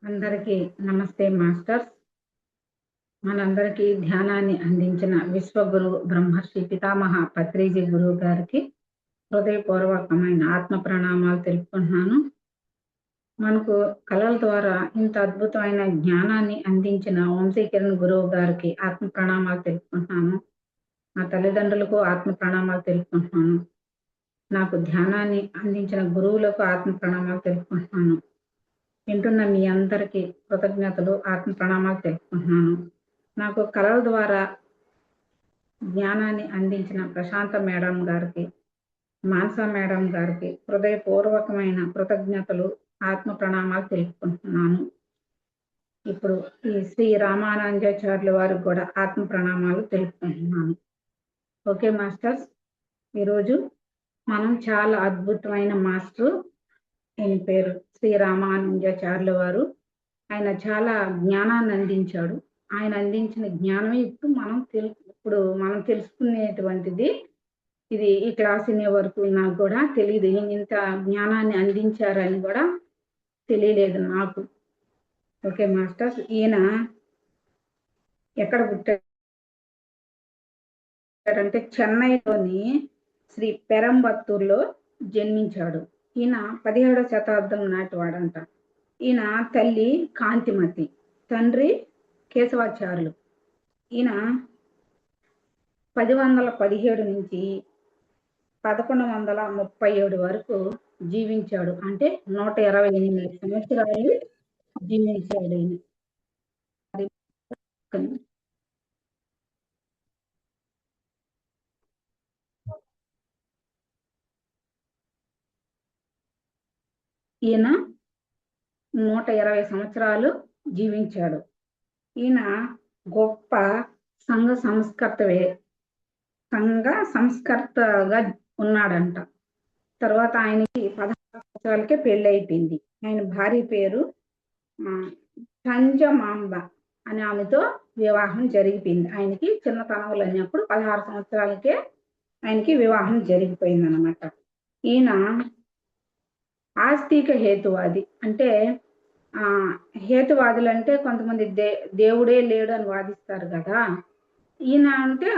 అందరికీ నమస్తే మాస్టర్స్. మనందరికీ ధ్యానాన్ని అందించిన విశ్వగురు బ్రహ్మర్షి పితామహ పత్రిజీ గురువు గారికి హృదయపూర్వకమైన ఆత్మ ప్రణామాలు తెలుపుకుంటున్నాను. మనకు కళల ద్వారా ఇంత అద్భుతమైన జ్ఞానాన్ని అందించిన వంశీకిరణ్ గురువు గారికి ఆత్మ ప్రణామాలు తెలుపుకుంటున్నాను. నా తల్లిదండ్రులకు ఆత్మ ప్రణామాలు తెలుపుకుంటున్నాను. నాకు ధ్యానాన్ని అందించిన గురువులకు ఆత్మ ప్రణామాలు తెలుపుకుంటున్నాను. వింటున్న మీ అందరికీ కృతజ్ఞతలు, ఆత్మ ప్రణామాలు తెలుపుకుంటున్నాను. నాకు కళల ద్వారా జ్ఞానాన్ని అందించిన ప్రశాంత మేడం గారికి, మానస మేడం గారికి హృదయపూర్వకమైన కృతజ్ఞతలు, ఆత్మ ప్రణామాలు తెలుపుకుంటున్నాను. ఇప్పుడు ఈ శ్రీ రామానందాచార్యుల వారికి కూడా ఆత్మ ప్రణామాలు తెలుపుకుంటున్నాను. ఓకే మాస్టర్స్, ఈరోజు మనం చాలా అద్భుతమైన మాస్టర్, ఆయన పేరు శ్రీ రామానుజాచార్యుల వారు. ఆయన చాలా జ్ఞానాన్ని అందించాడు. ఆయన అందించిన జ్ఞానమే ఇప్పుడు మనం తెలుసుకునేటువంటిది. ఇది ఈ క్లాస్ వినే వరకు నాకు కూడా తెలియదు, ఇంత జ్ఞానాన్ని అందించారని కూడా తెలియలేదు నాకు. ఓకే మాస్టర్స్, ఈయన ఎక్కడ పుట్టాడంటే చెన్నైలోని శ్రీ పెరంబత్తూర్లో జన్మించాడు. ఈయన 17వ శతాబ్దం నాటి వాడంట. ఈయన తల్లి కాంతిమతి, తండ్రి కేశవాచార్యులు. ఈయన 1017 నుంచి 1137 వరకు జీవించాడు. అంటే 128 సంవత్సరాలు జీవించాడు ఈయన. ఈయన 120 సంవత్సరాలు జీవించాడు. ఈయన గొప్ప సంఘ సంస్కర్తగా ఉన్నాడంట. తర్వాత ఆయనకి 16 సంవత్సరాలకే పెళ్లి అయిపోయింది. ఆయన భార్య పేరు సంజమాంబ అనే ఆమెతో వివాహం జరిగిపోయింది. ఆయనకి చిన్నతనంలో అన్నప్పుడు 16 సంవత్సరాలకే ఆయనకి వివాహం జరిగిపోయింది అనమాట. ఈయన ఆస్తిక హేతువాది. అంటే హేతువాదులు అంటే కొంతమంది దేవుడే లేడు అని వాదిస్తారు కదా. ఈయన అంటే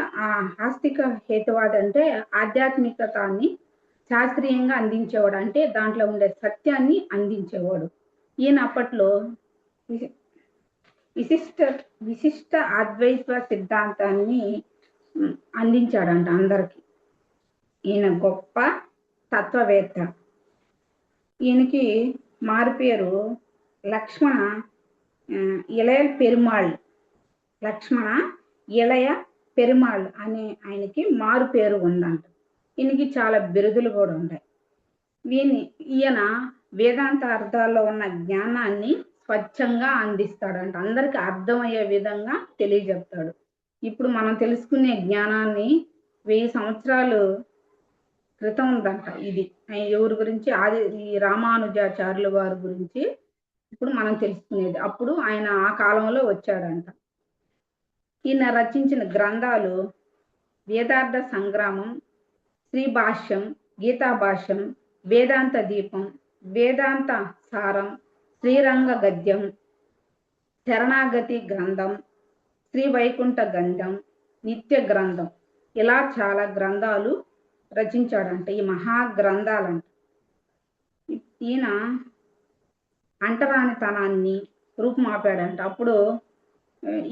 ఆస్తిక హేతువాది అంటే ఆధ్యాత్మికతాన్ని శాస్త్రీయంగా అందించేవాడు. అంటే దాంట్లో ఉండే సత్యాన్ని అందించేవాడు. ఈయన అప్పట్లో విశిష్ట అద్వైత సిద్ధాంతాన్ని అందించాడంట అందరికి. ఈయన గొప్ప తత్వవేత్త. ఈయనకి మారుపేరు లక్ష్మణ ఇళయ పెరుమాళ్. లక్ష్మణ ఇళయ పెరుమాళ్ అనే ఆయనకి మారు పేరు ఉందంట. ఈయనకి చాలా బిరుదులు కూడా ఉన్నాయి. ఈయన వేదాంత అర్థాల్లో ఉన్న జ్ఞానాన్ని స్వచ్ఛంగా అందిస్తాడంట. అందరికి అర్థమయ్యే విధంగా తెలియజెప్తాడు. ఇప్పుడు మనం తెలుసుకునే జ్ఞానాన్ని 1000 సంవత్సరాలు క్రితం ఉందంట. ఇది ఎవరి గురించి? ఈ రామానుజాచార్యుల వారి గురించి ఇప్పుడు మనం తెలుసుకునేది. అప్పుడు ఆయన ఆ కాలంలో వచ్చాడంట. ఈయన రచించిన గ్రంథాలు వేదార్థ సంగ్రామం, శ్రీ భాష్యం, గీతా భాష్యం, వేదాంత దీపం, వేదాంత సారం, శ్రీరంగ గద్యం, శరణాగతి గ్రంథం, శ్రీ వైకుంఠ గంధం, నిత్య గ్రంథం, ఇలా చాలా గ్రంథాలు రచించాడంట. ఈ మహా గ్రంథాలంట. ఈయన అంటరానితనాన్ని రూపుమాపాడంట. అప్పుడు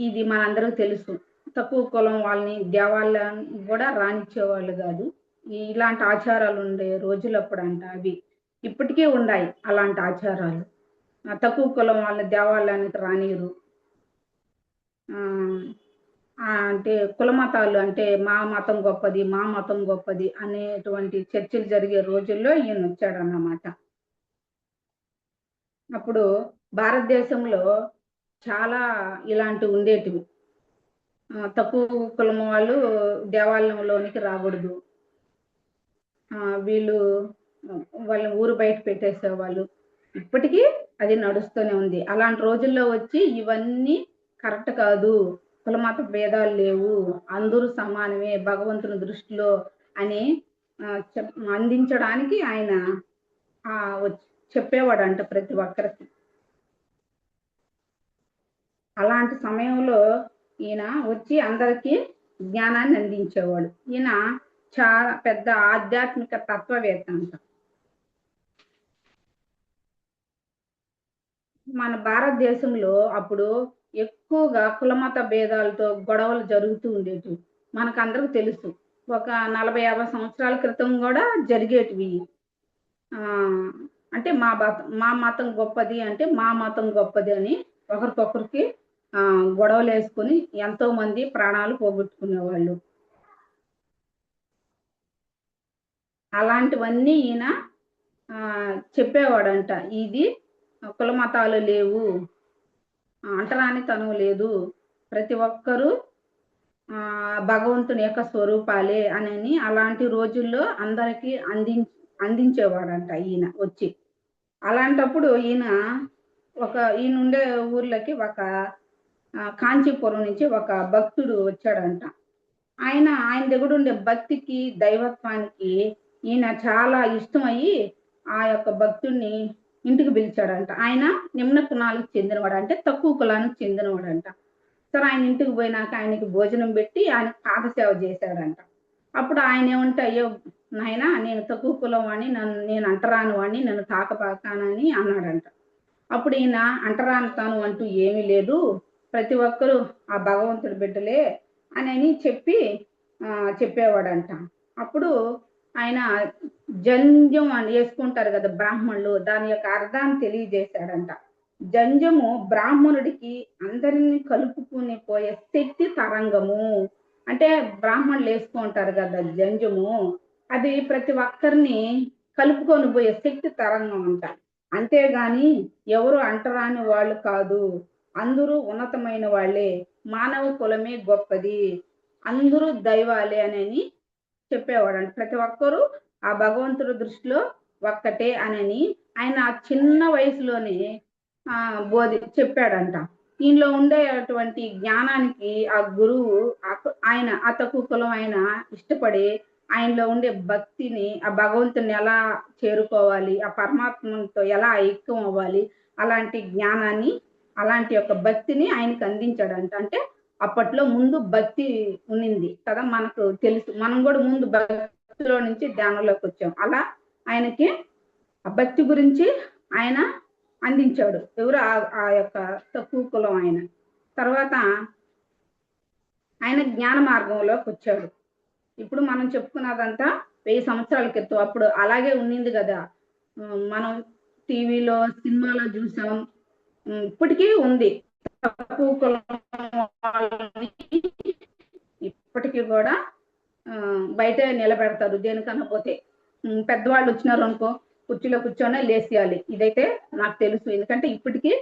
ఇది మనందరికీ తెలుసు, తక్కువ కులం వాళ్ళని దేవాలయం కూడా రానిచ్చేవాళ్ళు కాదు. ఇలాంటి ఆచారాలు ఉండే రోజులు అప్పుడంట. అవి ఇప్పటికీ ఉన్నాయి అలాంటి ఆచారాలు. తక్కువ కులం వాళ్ళని దేవాలయానికి రానియరు. అంటే కుల మతాలు అంటే మా మతం గొప్పది, మా మతం గొప్పది అనేటువంటి చర్చలు జరిగే రోజుల్లో ఈయన వచ్చాడన్నమాట. అప్పుడు భారతదేశంలో చాలా ఇలాంటివి ఉండేటివి. తక్కువ కులం వాళ్ళు దేవాలయంలోనికి రాకూడదు, వీళ్ళు వాళ్ళని ఊరు బయట పెట్టేసేవాళ్ళు. ఇప్పటికీ అది నడుస్తూనే ఉంది. అలాంటి రోజుల్లో వచ్చి ఇవన్నీ కరెక్ట్ కాదు, కులమత భేదాలు లేవు, అందరూ సమానమే భగవంతుని దృష్టిలో అని అందించడానికి ఆయన చెప్పేవాడంట ప్రతి ఒక్కరికి. అలాంటి సమయంలో ఈయన వచ్చి అందరికీ జ్ఞానాన్ని అందించేవాడు. ఈయన చాలా పెద్ద ఆధ్యాత్మిక తత్వవేత్త అంట. మన భారతదేశంలో అప్పుడు ఎక్కువగా కులమత భేదాలతో గొడవలు జరుగుతూ ఉండేటివి. మనకందరికి తెలుసు. ఒక 40, 50 సంవత్సరాల క్రితం గూడా జరిగేటివి. ఆహ్, అంటే మా మతం గొప్పది అంటే, మా మతం గొప్పది అని ఒకరికొకరికి గొడవలేసుకొని ఎంతోమంది ప్రాణాలు పోగొట్టుకునేవాళ్ళు. అలాంటివన్నీ ఈయన చెప్పేవాడంట. ఇది కుల మతాలు లేవు. అంటరానితనం లేదు. ప్రతి ఒక్కరూ భగవంతుని యొక్క స్వరూపాలే అనని అలాంటి రోజుల్లో అందరికీ అందించేవాడంట ఈయన వచ్చి. అలాంటప్పుడు ఈయనుండే ఊర్లకి కాంచీపురం నుంచి ఒక భక్తుడు వచ్చాడంట. ఆయన దగ్గరుండే భక్తికి, దైవత్వానికి ఈయన చాలా ఇష్టమయ్యి ఆ యొక్క భక్తుడిని ఇంటికి పిలిచాడంట. ఆయన నిమ్న కులాలకు చెందినవాడు. అంటే తక్కువ కులానికి చెందినవాడంట. సరే ఆయన ఇంటికి పోయినాక ఆయనకి భోజనం పెట్టి ఆయనకి పాదసేవ చేశాడంట. అప్పుడు ఆయనేమంటే, "అయ్యో నాయనా నేను తక్కువ కులం వాడిని, నేను అంటరాని వాడిని, నన్ను తాకబాకనని" అన్నాడంట. అప్పుడు ఈయన అంటరానితనం అంటూ ఏమీ లేదు. ప్రతి ఒక్కరు ఆ భగవంతుడి బిడ్డలే అనని చెప్పేవాడంట. అప్పుడు ఆయన జంధ్యం అని యేసుకుంటారు గదా! బ్రాహ్మణులు. దాని యొక్క అర్థాన్ని తెలియజేశాడంట. జంధ్యము బ్రాహ్మణుడికి అందరిని కలుపుకొని పోయే శక్తి తరంగము. అంటే బ్రాహ్మణులు యేసుకుంటారు గదా! జంధ్యము. అది ప్రతి ఒక్కరిని కలుపుకొని పోయే శక్తి తరంగం అంట. అంతేగాని ఎవరు అంటరాని వాళ్ళు కాదు. అందరూ ఉన్నతమైన వాళ్ళే. మానవ కులమే గొప్పది. అందరూ దైవాలే అనని చెప్పేవాడంట. ప్రతి ఒక్కరు ఆ భగవంతుడి దృష్టిలో ఒక్కటే అనని ఆయన ఆ చిన్న వయసులోనే చెప్పాడంట. ఈయనలో ఉండేటువంటి జ్ఞానానికి ఆ గురువు ఆయన ఆ తక్కువ కులం ఆయన ఇష్టపడి ఆయనలో ఉండే భక్తిని, ఆ భగవంతుడిని ఎలా చేరుకోవాలి, ఆ పరమాత్మతో ఎలా ఐక్యం అవ్వాలి, అలాంటి జ్ఞానాన్ని, అలాంటి యొక్క భక్తిని ఆయనకి అందించాడంట. అంటే అప్పట్లో ముందు భక్తి ఉన్నింది కదా! మనకు తెలుసు. మనం గూడా ముందు భక్తిలో నుంచి ధ్యానంలోకొచ్చాం. అలా ఆయనకి ఆ భక్తి గురించి ఆయన అందించాడు. ఎవరు ఆ యొక్క తక్కువ కులం ఆయన. తర్వాత ఆయన జ్ఞాన మార్గంలోకొచ్చాడు. ఇప్పుడు మనం చెప్పుకున్నదంతా 1000 సంవత్సరాల క్రితం. అప్పుడు అలాగే ఉన్నింది గదా! మనం టీవీలో, సినిమాలో జూసాం. ఇప్పటికీ ఉంది. తక్కువ కులం వాళ్ళని ఇప్పటికి గూడా బయటే నిలబెడతారు దేనికన్నా పోతే. పెద్దవాళ్ళు వచ్చినారనుకో కుర్చీలో కూర్చొనే లేసేయాలి. ఇదైతే నాకు తెలుసు. ఎందుకంటే ఇప్పటికి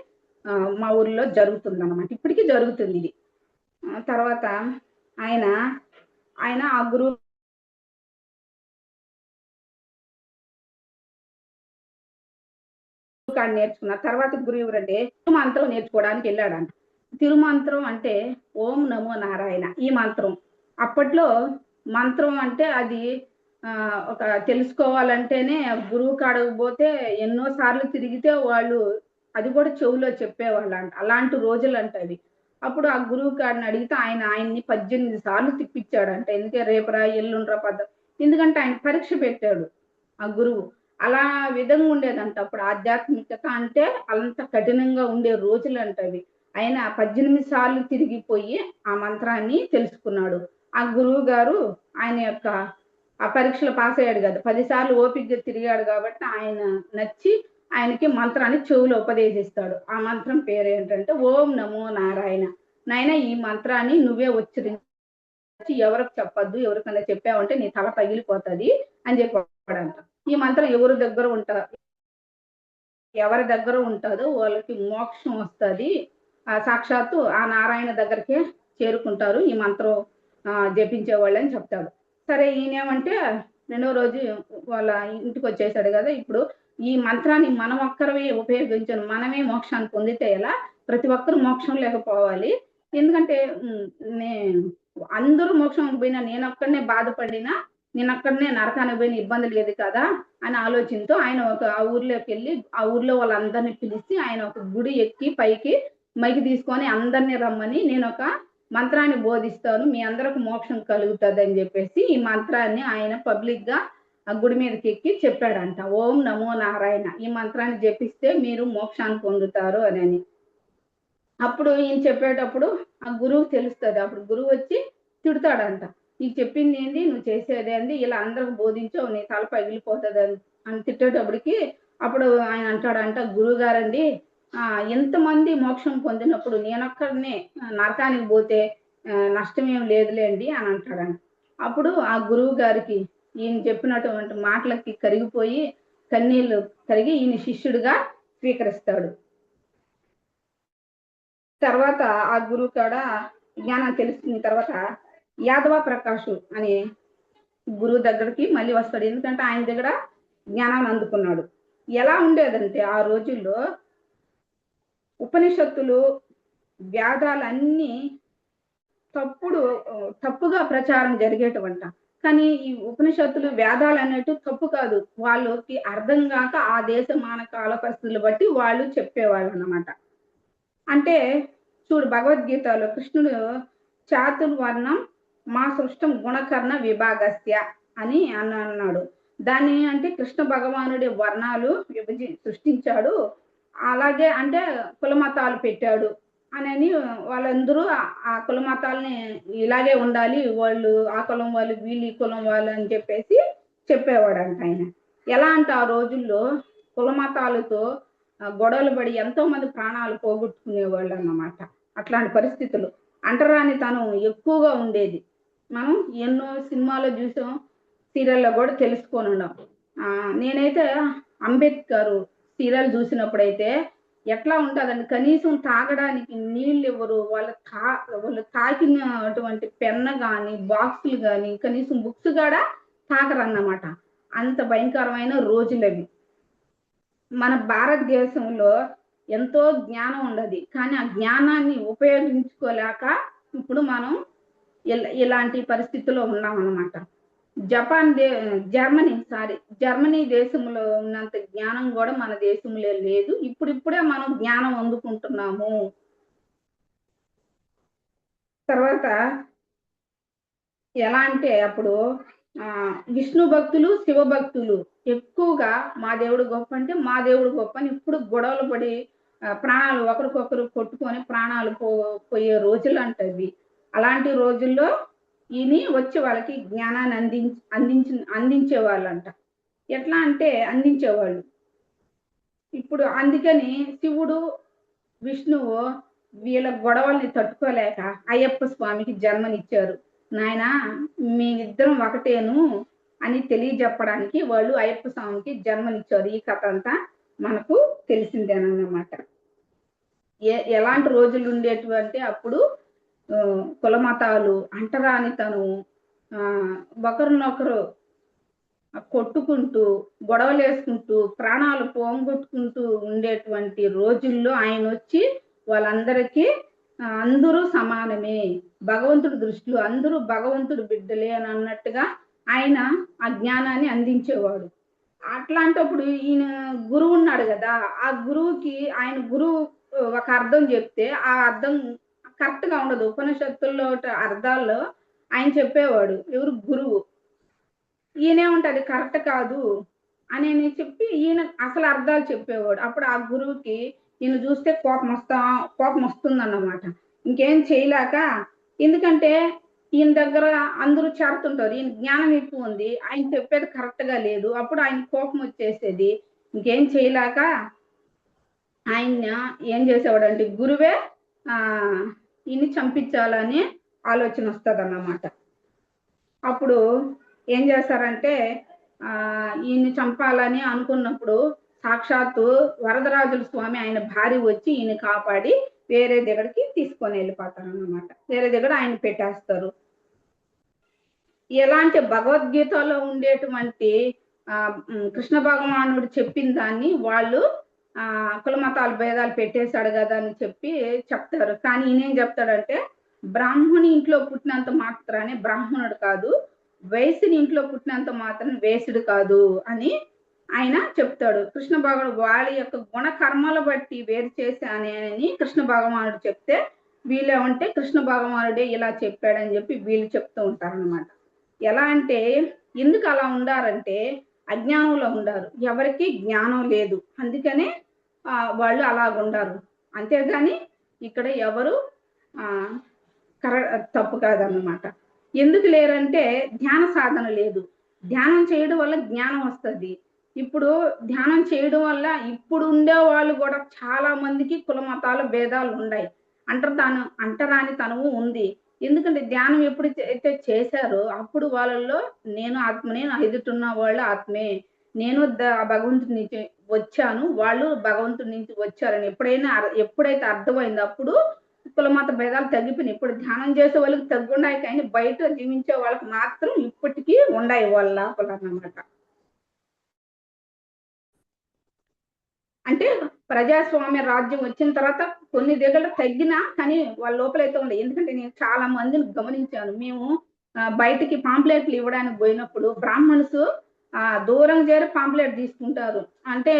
మా ఊర్లో జరుగుతుందనమాట. ఇప్పటికి జరుగుతుందిది. తర్వాత ఆయన, ఆయన ఆ గురువు కాడ నేర్చుకున్నారు. తర్వాత గురువు ఎవరంటే తిరుమంత్రం నేర్చుకోవడానికి వెళ్ళాడంట. తిరుమంత్రం అంటే ఓం నమో నారాయణ ఈ మంత్రం. అప్పట్లో మంత్రం అంటే అది ఒక తెలుసుకోవాలంటేనే గురువు కాడకు పోతే ఎన్నో సార్లు తిరిగితే వాళ్ళు అది కూడా చెవులో చెప్పేవాళ్ళంట. అలాంటి రోజులంట అవి. అప్పుడు ఆ గురువు కాడిని అడిగితే ఆయన్ని 18 సార్లు తిప్పిచ్చాడంట. ఎందుకే రేపురా, ఎల్లుండిరా ఎందుకంటే ఆయన పరీక్ష పెట్టాడు ఆ గురువు. అలా విధంగా ఉండేదంట. అప్పుడు ఆధ్యాత్మికత అంటే అంత కఠినంగా ఉండే రోజులంట అవి. ఆయన 18 సార్లు తిరిగిపోయి ఆ మంత్రాన్ని తెలుసుకున్నాడు. ఆ గురువు గారు ఆయన యొక్క ఆ పరీక్షలో పాస్ అయ్యాడు కదా! 10 సార్లు ఓపికగా తిరిగాడు కాబట్టి ఆయన నచ్చి ఆయనకి మంత్రాన్ని చెవులో ఉపదేశిస్తాడు. ఆ మంత్రం పేరేంటంటే ఓం నమో నారాయణ. నాయనా ఈ మంత్రాన్ని నువ్వే ఉచ్చరించి ఎవరికి చెప్పొద్దు. ఎవరికైనా చెప్పావంటే నీ తల పగిలిపోతది అని చెప్పాడంట. ఈ మంత్రం ఎవరి దగ్గర ఉంటదో వాళ్ళకి మోక్షం వస్తది. సాక్షాత్తు ఆ నారాయణ దగ్గరికే చేరుకుంటారు. ఈ మంత్రం జపించేవాళ్ళని చెప్తాడు. సరే ఈయనేమంటే రెండో రోజు వాళ్ళ ఇంటికొచ్చేసాడు గదా! ఇప్పుడు ఈ మంత్రాన్ని మనం ఒక్కరమే ఉపయోగించను. మనమే మోక్షాన్ని పొందితే ఎలా? ప్రతి ఒక్కరు మోక్షం లేకపోవాలి. ఎందుకంటే నే అందరూ మోక్షంకి పోయినా నేనొక్కడినే బాధపడినా, నేనొక్కడినే నరకానికి పోయిన ఇబ్బంది లేదు కదా! అని ఆలోచనతో ఆయన ఆ ఊర్లోకెళ్ళి, ఆ ఊర్లో వాళ్ళందరిని పిలిచి ఆయన ఒక గుడి ఎక్కి పైకి మైకి తీసుకొని అందరిని రమ్మని నేను ఒక మంత్రాన్ని బోధిస్తాను, మీ అందరికి మోక్షం కలుగుతుంది అని చెప్పేసి ఈ మంత్రాన్ని ఆయన పబ్లిక్ గా ఆ గుడి మీదకి ఎక్కి చెప్పాడంట. ఓం నమో నారాయణ, ఈ మంత్రాన్ని జపిస్తే మీరు మోక్షాన్ని పొందుతారు అని. అప్పుడు ఈయన చెప్పేటప్పుడు ఆ గురువు తెలుస్తుంది. అప్పుడు గురువు వచ్చి తిడతాడంట, నీకు చెప్పింది ఏంది, నువ్వు చేసేది ఏంది, ఇలా అందరికి బోధించావు, నీ తల పగిలిపోతుంది అని తిట్టేటప్పటికి అప్పుడు ఆయన అంటాడంట, గురువు గారండి ఎంతమంది మోక్షం పొందినప్పుడు నేనొక్కడినే నరకానికి పోతే నష్టమేం లేదులేండి అని అంటాడంట. అప్పుడు ఆ గురువు గారికి ఈయన చెప్పినటువంటి మాటలకి కరిగిపోయి కన్నీళ్లు కరిగి ఈయన శిష్యుడిగా స్వీకరిస్తాడు. తర్వాత ఆ గురువు కాడ జ్ఞానం తెలుసుకున్న తర్వాత యాదవ ప్రకాష్ అనే గురువు దగ్గరికి మళ్ళీ వస్తాడు. ఎందుకంటే ఆయన దగ్గర జ్ఞానాన్ని అందుకున్నాడు. ఎలా ఉండేదంటే ఆ రోజుల్లో ఉపనిషత్తులు వేదాలన్నీ తప్పుగా ప్రచారం జరిగేటవంట. కానీ ఈ ఉపనిషత్తులు వేదాలు అనేటు తప్పు కాదు, వాళ్ళకి అర్థం కాక ఆ దేశ మానకాల పరిస్థితులు బట్టి వాళ్ళు చెప్పేవాళ్ళు అన్నమాట. అంటే చూడు, భగవద్గీతలో కృష్ణుడు చాతుర్వర్ణం మా సృష్టం గుణకర్ణ విభాగస్య అని అన్నాడు. దాన్ని అంటే కృష్ణ భగవానుడి వర్ణాలు సృష్టించాడు, అలాగే అంటే కులమతాలు పెట్టాడు అని వాళ్ళందరూ ఆ కులమతాలని ఇలాగే ఉండాలి, వాళ్ళు ఆ కులం వాళ్ళు, వీళ్ళు ఈ కులం వాళ్ళు అని చెప్పేసి చెప్పేవాడంట ఆయన. ఎలా అంటే ఆ రోజుల్లో కులమతాలతో గొడవలు పడి ఎంతో మంది ప్రాణాలు పోగొట్టుకునేవాళ్ళు అన్నమాట. అట్లాంటి పరిస్థితులు, అంటరానితనం ఎక్కువగా ఉండేది. మనం ఎన్నో సినిమాలో చూసాం, సీరియల్లో కూడా తెలుసుకొని ఉన్నాం. నేనైతే అంబేద్కర్ సీరియల్ చూసినప్పుడైతే ఎట్లా ఉంటుందండి, కనీసం తాగడానికి నీళ్ళు ఇవ్వరు, వాళ్ళు తాకినటువంటి పెన్న కానీ బాక్సులు కానీ కనీసం బుక్స్ కూడా తాకరన్నమాట. అంత భయంకరమైన రోజులు అవి. మన భారతదేశంలో ఎంతో జ్ఞానం ఉండదు, కానీ ఆ జ్ఞానాన్ని ఉపయోగించుకోలేక ఇప్పుడు మనం ఇలాంటి పరిస్థితుల్లో ఉన్నాం అన్నమాట. జర్మనీ దేశంలో ఉన్నంత జ్ఞానం కూడా మన దేశంలో లేదు. ఇప్పుడిప్పుడే మనం జ్ఞానం అందుకుంటున్నాము. తర్వాత ఎలా అంటే అప్పుడు విష్ణు భక్తులు, శివ భక్తులు ఎక్కువగా మా దేవుడు గొప్ప అంటే మా దేవుడు గొప్ప అని ఇప్పుడు గొడవలు పడి ప్రాణాలు ఒకరికొకరు కొట్టుకొని ప్రాణాలు పోయే రోజులు అంటవి. అలాంటి రోజుల్లో ఈయన వచ్చి వాళ్ళకి జ్ఞానాన్ని అందించేవాళ్ళంట. ఎట్లా అంటే అందించేవాళ్ళు. ఇప్పుడు అందుకని శివుడు, విష్ణువు వీళ్ళ గొడవల్ని తట్టుకోలేక అయ్యప్ప స్వామికి జన్మనిచ్చారు. నాయన మీరిద్దరం ఒకటేను అని తెలియజెప్పడానికి వాళ్ళు అయ్యప్ప స్వామికి జన్మనిచ్చారు. ఈ కథ అంతా మనకు తెలిసిందేనన్నమాట. ఎలాంటి రోజులు ఉండేటువంటి అప్పుడు కులమతాలు, అంటరానితనం, ఒకరినొకరు కొట్టుకుంటూ గొడవలు వేసుకుంటూ ప్రాణాలు పోగొట్టుకుంటూ ఉండేటువంటి రోజుల్లో ఆయన వచ్చి వాళ్ళందరికీ అందరూ సమానమే, భగవంతుడి దృష్టిలో అందరూ భగవంతుడి బిడ్డలే అని అన్నట్టుగా ఆయన ఆ జ్ఞానాన్ని అందించేవాడు. అట్లాంటప్పుడు ఈయన గురువు ఉన్నాడు కదా, ఆ గురువుకి ఆయన గురువు ఒక అర్థం చెప్తే ఆ అర్థం కరెక్ట్ గా ఉండదు. ఉపనిషత్తుల్లో అర్థాల్లో ఆయన చెప్పేవాడు, ఎవరు గురువు, ఈయనేమంటది కరెక్ట్ కాదు అని చెప్పి ఈయన అసలు అర్థాలు చెప్పేవాడు. అప్పుడు ఆ గురువుకి ఈయన చూస్తే కోపం వస్తుందన్నమాట. ఇంకేం చేయలేక, ఎందుకంటే ఈయన దగ్గర అందరూ చేరుతుంటారు, ఈయన జ్ఞానం ఎక్కువ ఉంది, ఆయన చెప్పేది కరెక్ట్ గా లేదు. అప్పుడు ఆయన కోపం వచ్చేసేది. ఇంకేం చేయలేక ఆయన ఏం చేసేవాడంటే గురువే ఈయన్ని చంపించాలని ఆలోచన వస్తుంది అన్నమాట. అప్పుడు ఏం చేస్తారంటే ఈయన్ని చంపాలని అనుకున్నప్పుడు సాక్షాత్తు వరదరాజుల స్వామి ఆయన భార్య వచ్చి ఈయన కాపాడి వేరే దగ్గరికి తీసుకొని వెళ్ళిపోతారు అన్నమాట. వేరే దగ్గర ఆయన పెట్టేస్తారు. ఎలాంటి భగవద్గీతలో ఉండేటువంటి కృష్ణ భగవానుడు చెప్పిన దాన్ని వాళ్ళు కులమతాల భేదాలు పెట్టేశాడు కదా అని చెప్తారు. కానీ ఈయనేం చెప్తాడంటే బ్రాహ్మణి ఇంట్లో పుట్టినంత మాత్రానే బ్రాహ్మణుడు కాదు, వయసుని ఇంట్లో పుట్టినంత మాత్రం వేసుడు కాదు అని ఆయన చెప్తాడు. కృష్ణ భగవానుడు వాళ్ళ యొక్క గుణ కర్మల బట్టి వేరు చేశానని కృష్ణ భగవానుడు చెప్తే, వీళ్ళేమంటే కృష్ణ భగవానుడే ఇలా చెప్పాడని చెప్పి వీళ్ళు చెప్తూ ఉంటారనమాట. ఎలా అంటే ఎందుకు అలా ఉండారంటే అజ్ఞానంలో ఉండారు. ఎవరికి జ్ఞానం లేదు. అందుకనే వాళ్ళు అలాగుండారు. అంతేగాని ఇక్కడ ఎవరు తప్పు కాదన్నమాట. ఎందుకు లేరంటే ధ్యాన సాధన లేదు. ధ్యానం చేయడం వల్ల జ్ఞానం వస్తుంది. ఇప్పుడు ధ్యానం చేయడం వల్ల ఇప్పుడు ఉండే వాళ్ళు కూడా చాలా మందికి కుల మతాల భేదాలు ఉన్నాయి. అంటరానితనము ఉంది. ఎందుకంటే ధ్యానం ఎప్పుడు అయితే చేశారో అప్పుడు వాళ్ళల్లో నేను ఆత్మనే, నా ఎదుటున్న వాళ్ళు ఆత్మే, నేను భగవంతుడి నుంచి వచ్చాను, వాళ్ళు భగవంతుడి నుంచి వచ్చారని ఎప్పుడైతే అర్థమైందో అప్పుడు కుల మత భేదాలు తగ్గిపోయినాయి. ఇప్పుడు ధ్యానం చేసే వాళ్ళకి తగ్గున్నాయి, కానీ బయట జీవించే వాళ్ళకి మాత్రం ఇప్పటికీ ఉన్నాయి వాళ్ళ లోపల అన్నమాట. అంటే ప్రజాస్వామ్య రాజ్యం వచ్చిన తర్వాత కొన్ని దగ్గర తగ్గినా కానీ వాళ్ళ లోపలైతే ఉండే. ఎందుకంటే నేను చాలా మందిని గమనించాను. మేము బయటికి పాంప్లెట్లు ఇవ్వడానికి పోయినప్పుడు బ్రాహ్మణ్స్ దూరం చేరి పాంప్లెట్ తీసుకుంటారు. అంటే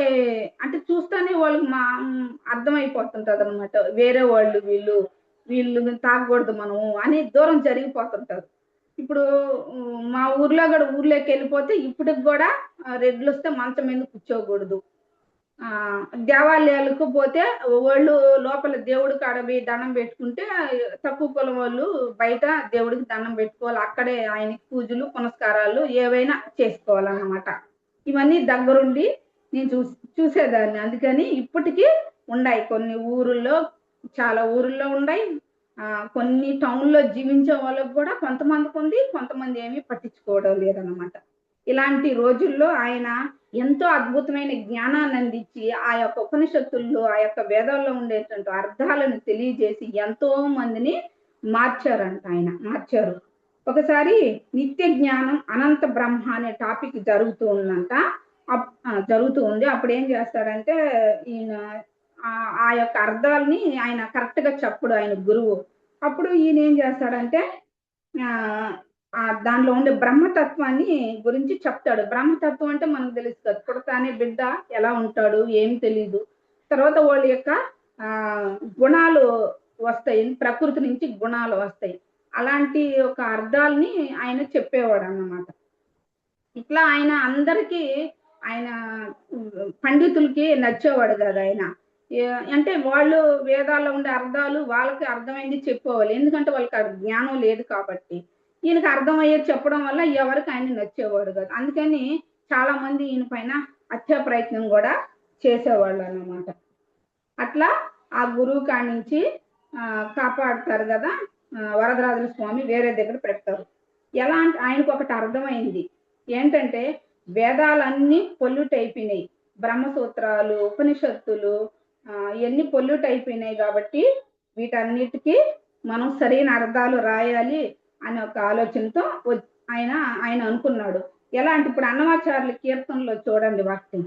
అంటే చూస్తానే వాళ్ళకి అర్థమైపోతుంటది అనమాట. వేరే వాళ్ళు వీళ్ళు తాగకూడదు మనము అని దూరం జరిగిపోతుంటారు. ఇప్పుడు మా ఊర్లో కూడా ఊర్లోకి వెళ్ళిపోతే ఇప్పటికి కూడా రెడ్లు వస్తే మంచం మీద కూర్చోకూడదు. దేవాలయాలకు పోతే వాళ్ళు లోపల దేవుడి కాడ పోయి దండం పెట్టుకుంటే తక్కువ కులం వాళ్ళు బయట దేవుడికి దండం పెట్టుకోవాలి. అక్కడే ఆయనకి పూజలు పునస్కారాలు ఏవైనా చేసుకోవాలన్నమాట. ఇవన్నీ దగ్గరుండి నేను చూసేదాన్ని. అందుకని ఇప్పటికీ ఉన్నాయి కొన్ని ఊరుల్లో, చాలా ఊరుల్లో ఉన్నాయి. కొన్ని టౌన్లో జీవించే వాళ్ళకు కూడా కొంతమందికి ఉంది, కొంతమంది ఏమీ పట్టించుకోవడం లేదన్నమాట. ఇలాంటి రోజుల్లో ఆయన ఎంతో అద్భుతమైన జ్ఞానాన్ని అందించి ఆ యొక్క ఉపనిషత్తుల్లో, ఆ యొక్క వేదాల్లో ఉండేటువంటి అర్థాలను తెలియజేసి ఎంతో మందిని మార్చారు. ఒకసారి నిత్య జ్ఞానం అనంత బ్రహ్మ అనే టాపిక్ జరుగుతూ ఉంది. అప్పుడు ఏం చేస్తాడంటే ఈయన ఆ యొక్క అర్థాలని ఆయన కరెక్ట్ గా చెప్పడు ఆయన గురువు. అప్పుడు ఈయన ఏం చేస్తాడంటే దానిలో ఉండే బ్రహ్మతత్వాన్ని గురించి చెప్తాడు. బ్రహ్మతత్వం అంటే మనకు తెలుసు కదా, పుడతానే బిడ్డ ఎలా ఉంటాడు ఏమి తెలీదు. తర్వాత వాళ్ళ యొక్క గుణాలు వస్తాయి, ప్రకృతి నుంచి గుణాలు వస్తాయి. అలాంటి ఒక అర్థాలని ఆయన చెప్పేవాడు అన్నమాట. ఇట్లా ఆయన అందరికీ ఆయన పండితులకి నచ్చేవాడు కదా ఆయన. అంటే వాళ్ళు వేదాల్లో ఉండే అర్థాలు వాళ్ళకి అర్థమైంది చెప్పేవాళ్ళు. ఎందుకంటే వాళ్ళకి జ్ఞానం లేదు కాబట్టి. ఈయనకి అర్థమయ్యేది చెప్పడం వల్ల ఎవరికి ఆయన నచ్చేవాడు కదా. అందుకని చాలా మంది ఈయన పైన హత్యా ప్రయత్నం కూడా చేసేవాళ్ళు అన్నమాట. అట్లా ఆ గురువు కాడి నుంచి కాపాడుతారు కదా వరదరాజుల స్వామి వేరే దగ్గర పెడతారు. ఎలా అంటే ఆయనకు ఒకటి అర్థమైంది ఏంటంటే వేదాలన్నీ పొల్యూట్ అయిపోయినాయి. బ్రహ్మసూత్రాలు, ఉపనిషత్తులు ఇవన్నీ పొల్యూట్ అయిపోయినాయి కాబట్టి వీటన్నిటికీ మనం సరైన అర్థాలు రాయాలి అనే ఒక ఆలోచనతో ఆయన అనుకున్నాడు. ఎలా అంటే ఇప్పుడు అన్నమాచార్యుల కీర్తనలో చూడండి వాక్యం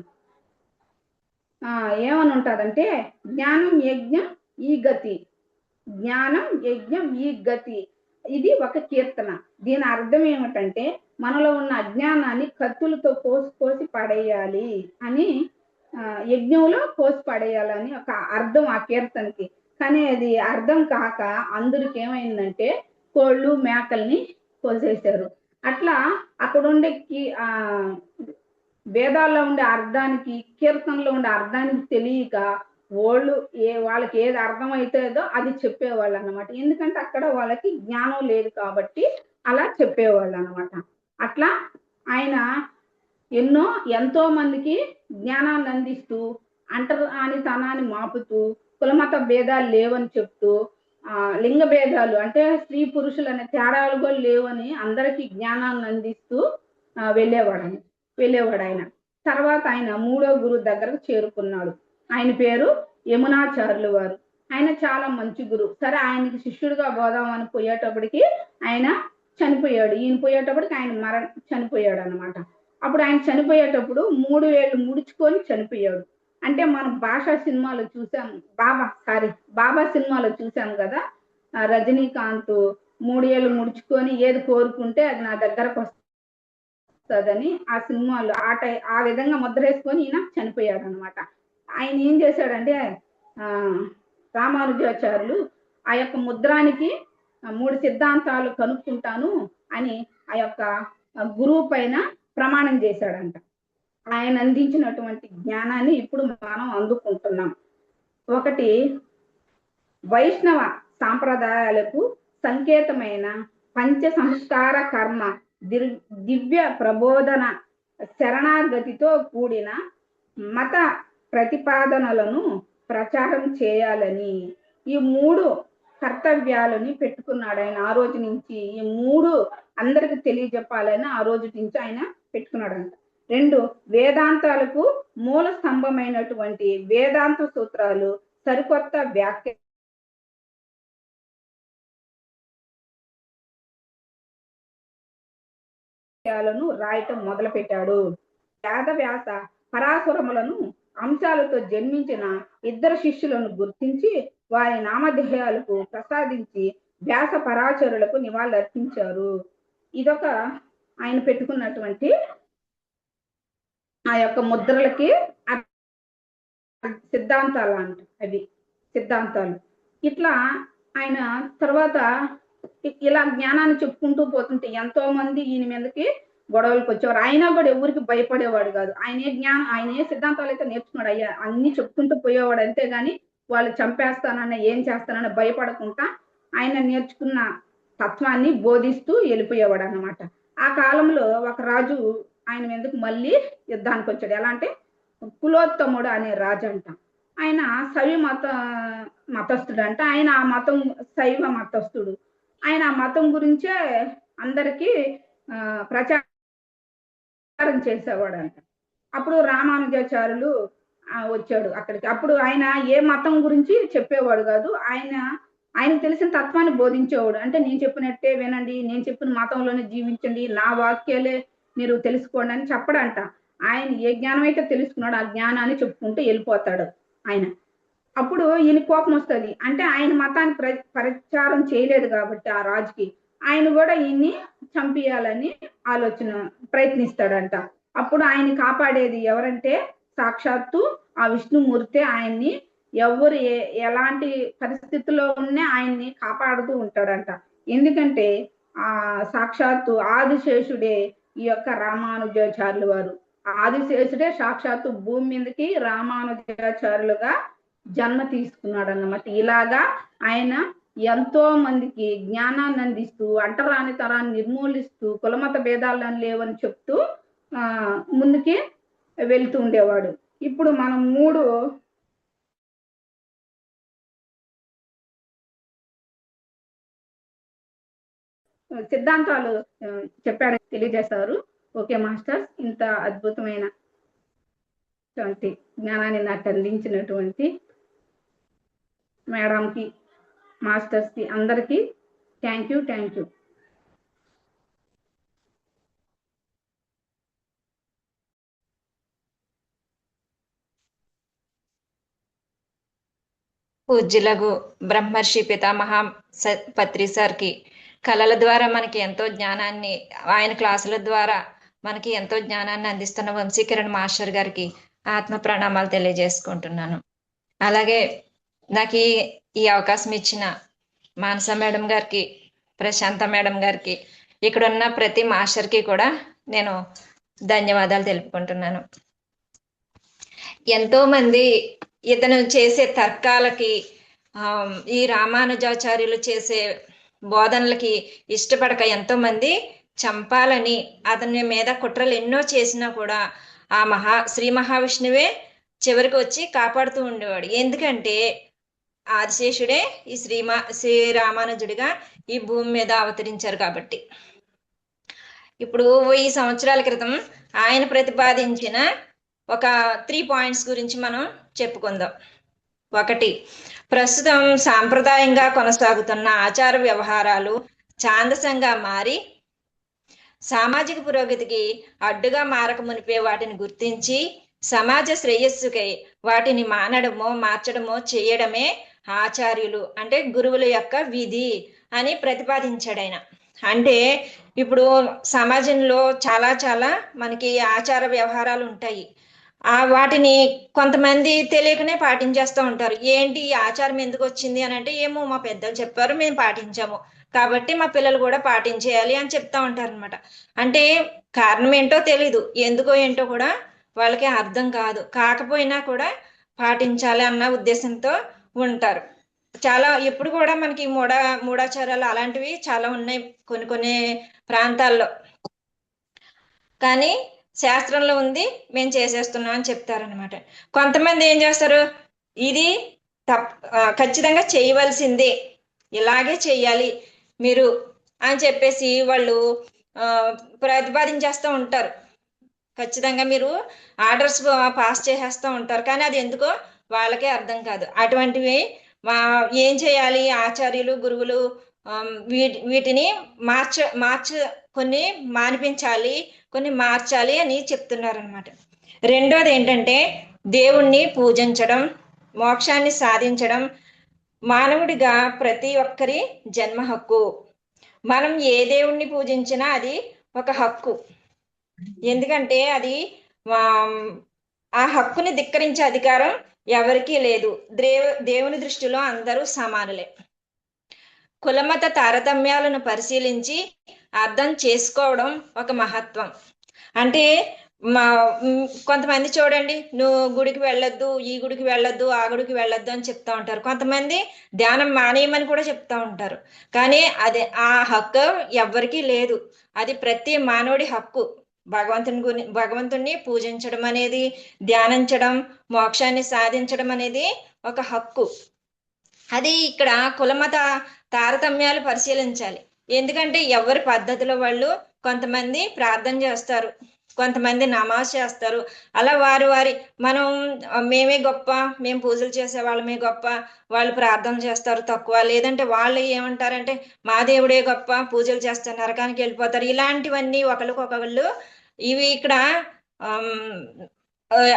ఏమని ఉంటుందంటే జ్ఞానం యజ్ఞం ఈ గతి, జ్ఞానం యజ్ఞం ఈ గతి. ఇది ఒక కీర్తన. దీని అర్థం ఏమిటంటే మనలో ఉన్న అజ్ఞానాన్ని కత్తులతో కోసి పడేయాలి అని, యజ్ఞంలో కోసి పడేయాలని ఒక అర్థం ఆ కీర్తనకి. కానీ అది అర్థం కాక అందరికి ఏమైందంటే కోళ్ళు మేకల్ని కోసేశారు. అట్లా అక్కడ ఉండే వేదాల్లో ఉండే అర్థానికి, కీర్తనలో ఉండే అర్థానికి తెలియక వాళ్ళకి ఏది అర్థమవుతుందో అది చెప్పేవాళ్ళు అన్నమాట. ఎందుకంటే అక్కడ వాళ్ళకి జ్ఞానం లేదు కాబట్టి అలా చెప్పేవాళ్ళు అన్నమాట. అట్లా ఆయన ఎంతో మందికి జ్ఞానాన్ని అందిస్తూ అంటరానితనాన్ని మాపుతూ కులమత భేదాలు లేవని చెప్తూ లింగ భేదాలు అంటే స్త్రీ పురుషులు అనే తేడాలు కూడా లేవని అందరికీ జ్ఞానాన్ని అందిస్తూ వెళ్ళేవాడు ఆయన. తర్వాత ఆయన 3వ గురువు దగ్గరకు చేరుకున్నాడు. ఆయన పేరు యమునాచార్యులు వారు. ఆయన చాలా మంచి గురువు. సరే ఆయనకి శిష్యుడిగా పోదామని పోయేటప్పటికి ఆయన చనిపోయాడు. ఈయన పోయేటప్పటికి ఆయన చనిపోయాడు అనమాట. అప్పుడు ఆయన చనిపోయేటప్పుడు 3 వేళ్ళు ముడుచుకొని చనిపోయాడు. అంటే మనం బాబా సినిమాలో చూసాం కదా, రజనీకాంత్ 3 ఏళ్ళు ముడుచుకొని ఏది కోరుకుంటే అది నా దగ్గరకు వస్తుంది వస్తుందని ఆ సినిమాలో ఆ విధంగా ముద్ర వేసుకొని ఈయన చనిపోయాడు అనమాట. ఆయన ఏం చేశాడంటే రామానుజాచార్యులు ఆ యొక్క ముద్రానికి 3 సిద్ధాంతాలు కనుక్కుంటాను అని ఆ యొక్క గురువు పైన ప్రమాణం చేశాడంట. ఆయన అందించినటువంటి జ్ఞానాన్ని ఇప్పుడు మనం అందుకుంటున్నాం. ఒకటి, వైష్ణవ సాంప్రదాయాలకు సంకేతమైన పంచ సంస్కార కర్మ దివ్య ప్రబోధన శరణాగతితో కూడిన మత ప్రతిపాదనలను ప్రచారం చేయాలని ఈ 3 కర్తవ్యాలని పెట్టుకున్నాడు ఆయన. ఆ రోజు నుంచి ఈ 3 అందరికి తెలియజెప్పాలని ఆ రోజు నుంచి ఆయన పెట్టుకున్నాడంట. 2, వేదాంతాలకు మూల స్తంభమైనటువంటి వేదాంత సూత్రాలు సరికొత్త వ్యాఖ్యలను రాయటం మొదలుపెట్టాడు. వేదవ్యాస పరాశురములను అంశాలతో జన్మించిన 2 శిష్యులను గుర్తించి వారి నామధేయాలకు ప్రసాదించి వ్యాస పరాచరులకు నివాళులర్పించారు. ఇదొక ఆయన పెట్టుకున్నటువంటి ఆ యొక్క ముద్రలకి సిద్ధాంతాలు అంట. అవి సిద్ధాంతాలు. ఇట్లా ఆయన తర్వాత ఇలా జ్ఞానాన్ని చెప్పుకుంటూ పోతుంటే ఎంతో మంది ఈయన మీదకి గొడవలకు వచ్చేవారు. అయినా కూడా ఎవరికి భయపడేవాడు కాదు. ఆయన ఏ సిద్ధాంతాలు అయితే నేర్చుకున్నాడు అయ్యా అన్ని చెప్పుకుంటూ పోయేవాడు. అంతేగాని వాళ్ళు చంపేస్తానన్న ఏం చేస్తానన్న భయపడకుండా ఆయన నేర్చుకున్న తత్వాన్ని బోధిస్తూ వెళ్ళిపోయేవాడు అన్నమాట. ఆ కాలంలో ఒక రాజు ఆయన మీదకు మళ్ళీ యుద్ధానికి వచ్చాడు. ఎలా అంటే కులోత్తముడు అనే రాజు అంట. ఆయన మతస్థుడు అంట. ఆయన ఆ మతం శైవ మతస్థుడు. ఆయన ఆ మతం గురించే అందరికీ ప్రచారం చేసేవాడంట. అప్పుడు రామానుజాచార్యులు వచ్చాడు అక్కడికి. అప్పుడు ఆయన ఏ మతం గురించి చెప్పేవాడు కాదు. ఆయనకు తెలిసిన తత్వాన్ని బోధించేవాడు. అంటే నేను చెప్పినట్టే వినండి, నేను చెప్పిన మతంలోనే జీవించండి, నా వాక్యాలే మీరు తెలుసుకోండి అని చెప్పడంట. ఆయన ఏ జ్ఞానం అయితే తెలుసుకున్నాడో ఆ జ్ఞానాన్ని చెప్పుకుంటూ వెళ్ళిపోతాడు ఆయన. అప్పుడు ఈయన కోపం వస్తుంది. అంటే ఆయన మతాన్ని ప్రచారం చేయలేదు కాబట్టి ఆ రాజుకి ఆయన కూడా ఈయన్ని చంపేయాలని ప్రయత్నిస్తాడంట. అప్పుడు ఆయన్ని కాపాడేది ఎవరంటే సాక్షాత్తు ఆ విష్ణుమూర్తి ఆయన్ని ఎవరు ఎలాంటి పరిస్థితుల్లో ఉన్నా ఆయన్ని కాపాడుతూ ఉంటాడంట. ఎందుకంటే ఆ సాక్షాత్తు ఆదిశేషుడే ఈ యొక్క రామానుజాచార్యుల వారు. ఆదిశేషుడే సాక్షాత్తు భూమి మీదకి రామానుజాచార్యులుగా జన్మ తీసుకున్నాడు అన్నమాట. ఇలాగా ఆయన ఎంతో మందికి జ్ఞానాన్ని అందిస్తూ అంటరాని తరాన్ని నిర్మూలిస్తూ కులమత భేదాలను లేవని చెప్తూ ముందుకి వెళ్తూ ఉండేవాడు. ఇప్పుడు మనం 3 సిద్ధాంతాలు చెప్పాడు, తెలియజేశారు. ఓకే మాస్టర్స్, ఇంత అద్భుతమైన జ్ఞానాన్ని నాకు అందించినటువంటి మేడంకి, మాస్టర్స్కి అందరికీ థ్యాంక్ యూ. పూజ్యులకు బ్రహ్మర్షి పితామహ పత్రి సార్కి కళల ద్వారా మనకి ఎంతో జ్ఞానాన్ని, ఆయన క్లాసుల ద్వారా మనకి ఎంతో జ్ఞానాన్ని అందిస్తున్న వంశీకిరణ్ మాస్టర్ గారికి ఆత్మ ప్రణామాలు తెలియజేసుకుంటున్నాను. అలాగే నాకు ఈ అవకాశం ఇచ్చిన మానస మేడం గారికి, ప్రశాంత మేడం గారికి, ఇక్కడున్న ప్రతి మాస్టర్కి కూడా నేను ధన్యవాదాలు తెలుపుకుంటున్నాను. ఎంతో మంది ఇతను చేసే తర్కాలకి, ఈ రామానుజాచార్యులు చేసే బోధనలకి ఇష్టపడక ఎంతో మంది చంపాలని అతని మీద కుట్రలు ఎన్నో చేసినా కూడా ఆ శ్రీ మహావిష్ణువే చివరికి వచ్చి కాపాడుతూ ఉండేవాడు. ఎందుకంటే ఆదిశేషుడే ఈ శ్రీ రామానుజుడిగా ఈ భూమి మీద అవతరించారు కాబట్టి. ఇప్పుడు 1000 సంవత్సరాల క్రితం ఆయన ప్రతిపాదించిన ఒక 3 పాయింట్స్ గురించి మనం చెప్పుకుందాం. 1, ప్రస్తుతం సాంప్రదాయంగా కొనసాగుతున్న ఆచార వ్యవహారాలు ఛాందసంగా మారి సామాజిక పురోగతికి అడ్డుగా మారక మునిపే వాటిని గుర్తించి సమాజ శ్రేయస్సుకై వాటిని మానడమో మార్చడమో చేయడమే ఆచార్యులు అంటే గురువుల యొక్క విధి అని ప్రతిపాదించాడు ఆయన. అంటే ఇప్పుడు సమాజంలో చాలా చాలా మనకి ఆచార వ్యవహారాలు ఉంటాయి. వాటిని కొంతమంది తెలియకనే పాటించేస్తూ ఉంటారు. ఏంటి ఈ ఆచారం ఎందుకు వచ్చింది అని అంటే, ఏమో మా పెద్దలు చెప్పారు మేము పాటించాము, కాబట్టి మా పిల్లలు కూడా పాటించేయాలి అని చెప్తా ఉంటారు అనమాట. అంటే కారణం ఏంటో తెలీదు, ఎందుకో ఏంటో కూడా వాళ్ళకి అర్థం కాదు. కాకపోయినా కూడా పాటించాలి అన్న ఉద్దేశంతో ఉంటారు. చాలా ఇప్పుడు కూడా మనకి మూఢాచారాలు అలాంటివి చాలా ఉన్నాయి కొన్ని కొన్ని ప్రాంతాల్లో. కానీ శాస్త్రంలో ఉంది, మేము చేసేస్తున్నాం అని చెప్తారనమాట. కొంతమంది ఏం చేస్తారు, ఇది ఖచ్చితంగా చేయవలసిందే, ఇలాగే చెయ్యాలి మీరు అని చెప్పేసి వాళ్ళు ఆ, ప్రతిపాదించేస్తూ ఉంటారు. ఖచ్చితంగా మీరు ఆర్డర్స్ పాస్ చేసేస్తూ ఉంటారు, కానీ అది ఎందుకో వాళ్ళకే అర్థం కాదు. అటువంటివి మా ఏం చేయాలి ఆచార్యులు గురువులు, వీటిని మార్చ మార్చ కొన్ని మానిపించాలి, కొన్ని మార్చాలి అని చెప్తున్నారు అనమాట. రెండోది ఏంటంటే, దేవుణ్ణి పూజించడం, మోక్షాన్ని సాధించడం మానవుడిగా ప్రతి ఒక్కరి జన్మ హక్కు. మనం ఏ దేవుణ్ణి పూజించినా అది ఒక హక్కు. ఎందుకంటే అది ఆ హక్కుని ధిక్కరించే అధికారం ఎవరికీ లేదు. దేవుని దృష్టిలో అందరూ సమానులే. కులమత తారతమ్యాలను పరిశీలించి అర్థం చేసుకోవడం ఒక మహత్వం. అంటే మా కొంతమంది చూడండి, నువ్వు గుడికి వెళ్ళొద్దు, ఈ గుడికి వెళ్ళొద్దు, ఆ గుడికి వెళ్ళొద్దు అని చెప్తా ఉంటారు. కొంతమంది ధ్యానం మానేయమని కూడా చెప్తా ఉంటారు. కానీ అది ఆ హక్కు ఎవ్వరికీ లేదు. అది ప్రతి మానవుడి హక్కు. భగవంతుణ్ణి పూజించడం అనేది, ధ్యానించడం, మోక్షాన్ని సాధించడం అనేది ఒక హక్కు. అది ఇక్కడ కులమత తారతమ్యాలు పరిశీలించాలి. ఎందుకంటే ఎవరి పద్ధతిలో వాళ్ళు, కొంతమంది ప్రార్థన చేస్తారు, కొంతమంది నమాజ్ చేస్తారు. అలా వారి మనం మేమే గొప్ప, మేము పూజలు చేసే వాళ్ళమే గొప్ప, వాళ్ళు ప్రార్థన చేస్తారు తక్కువ, లేదంటే వాళ్ళు ఏమంటారంటే మా దేవుడే గొప్ప, పూజలు చేస్తారు నరకానికి వెళ్ళిపోతారు. ఇలాంటివన్నీ ఒకరికొకళ్ళు ఇవి ఇక్కడ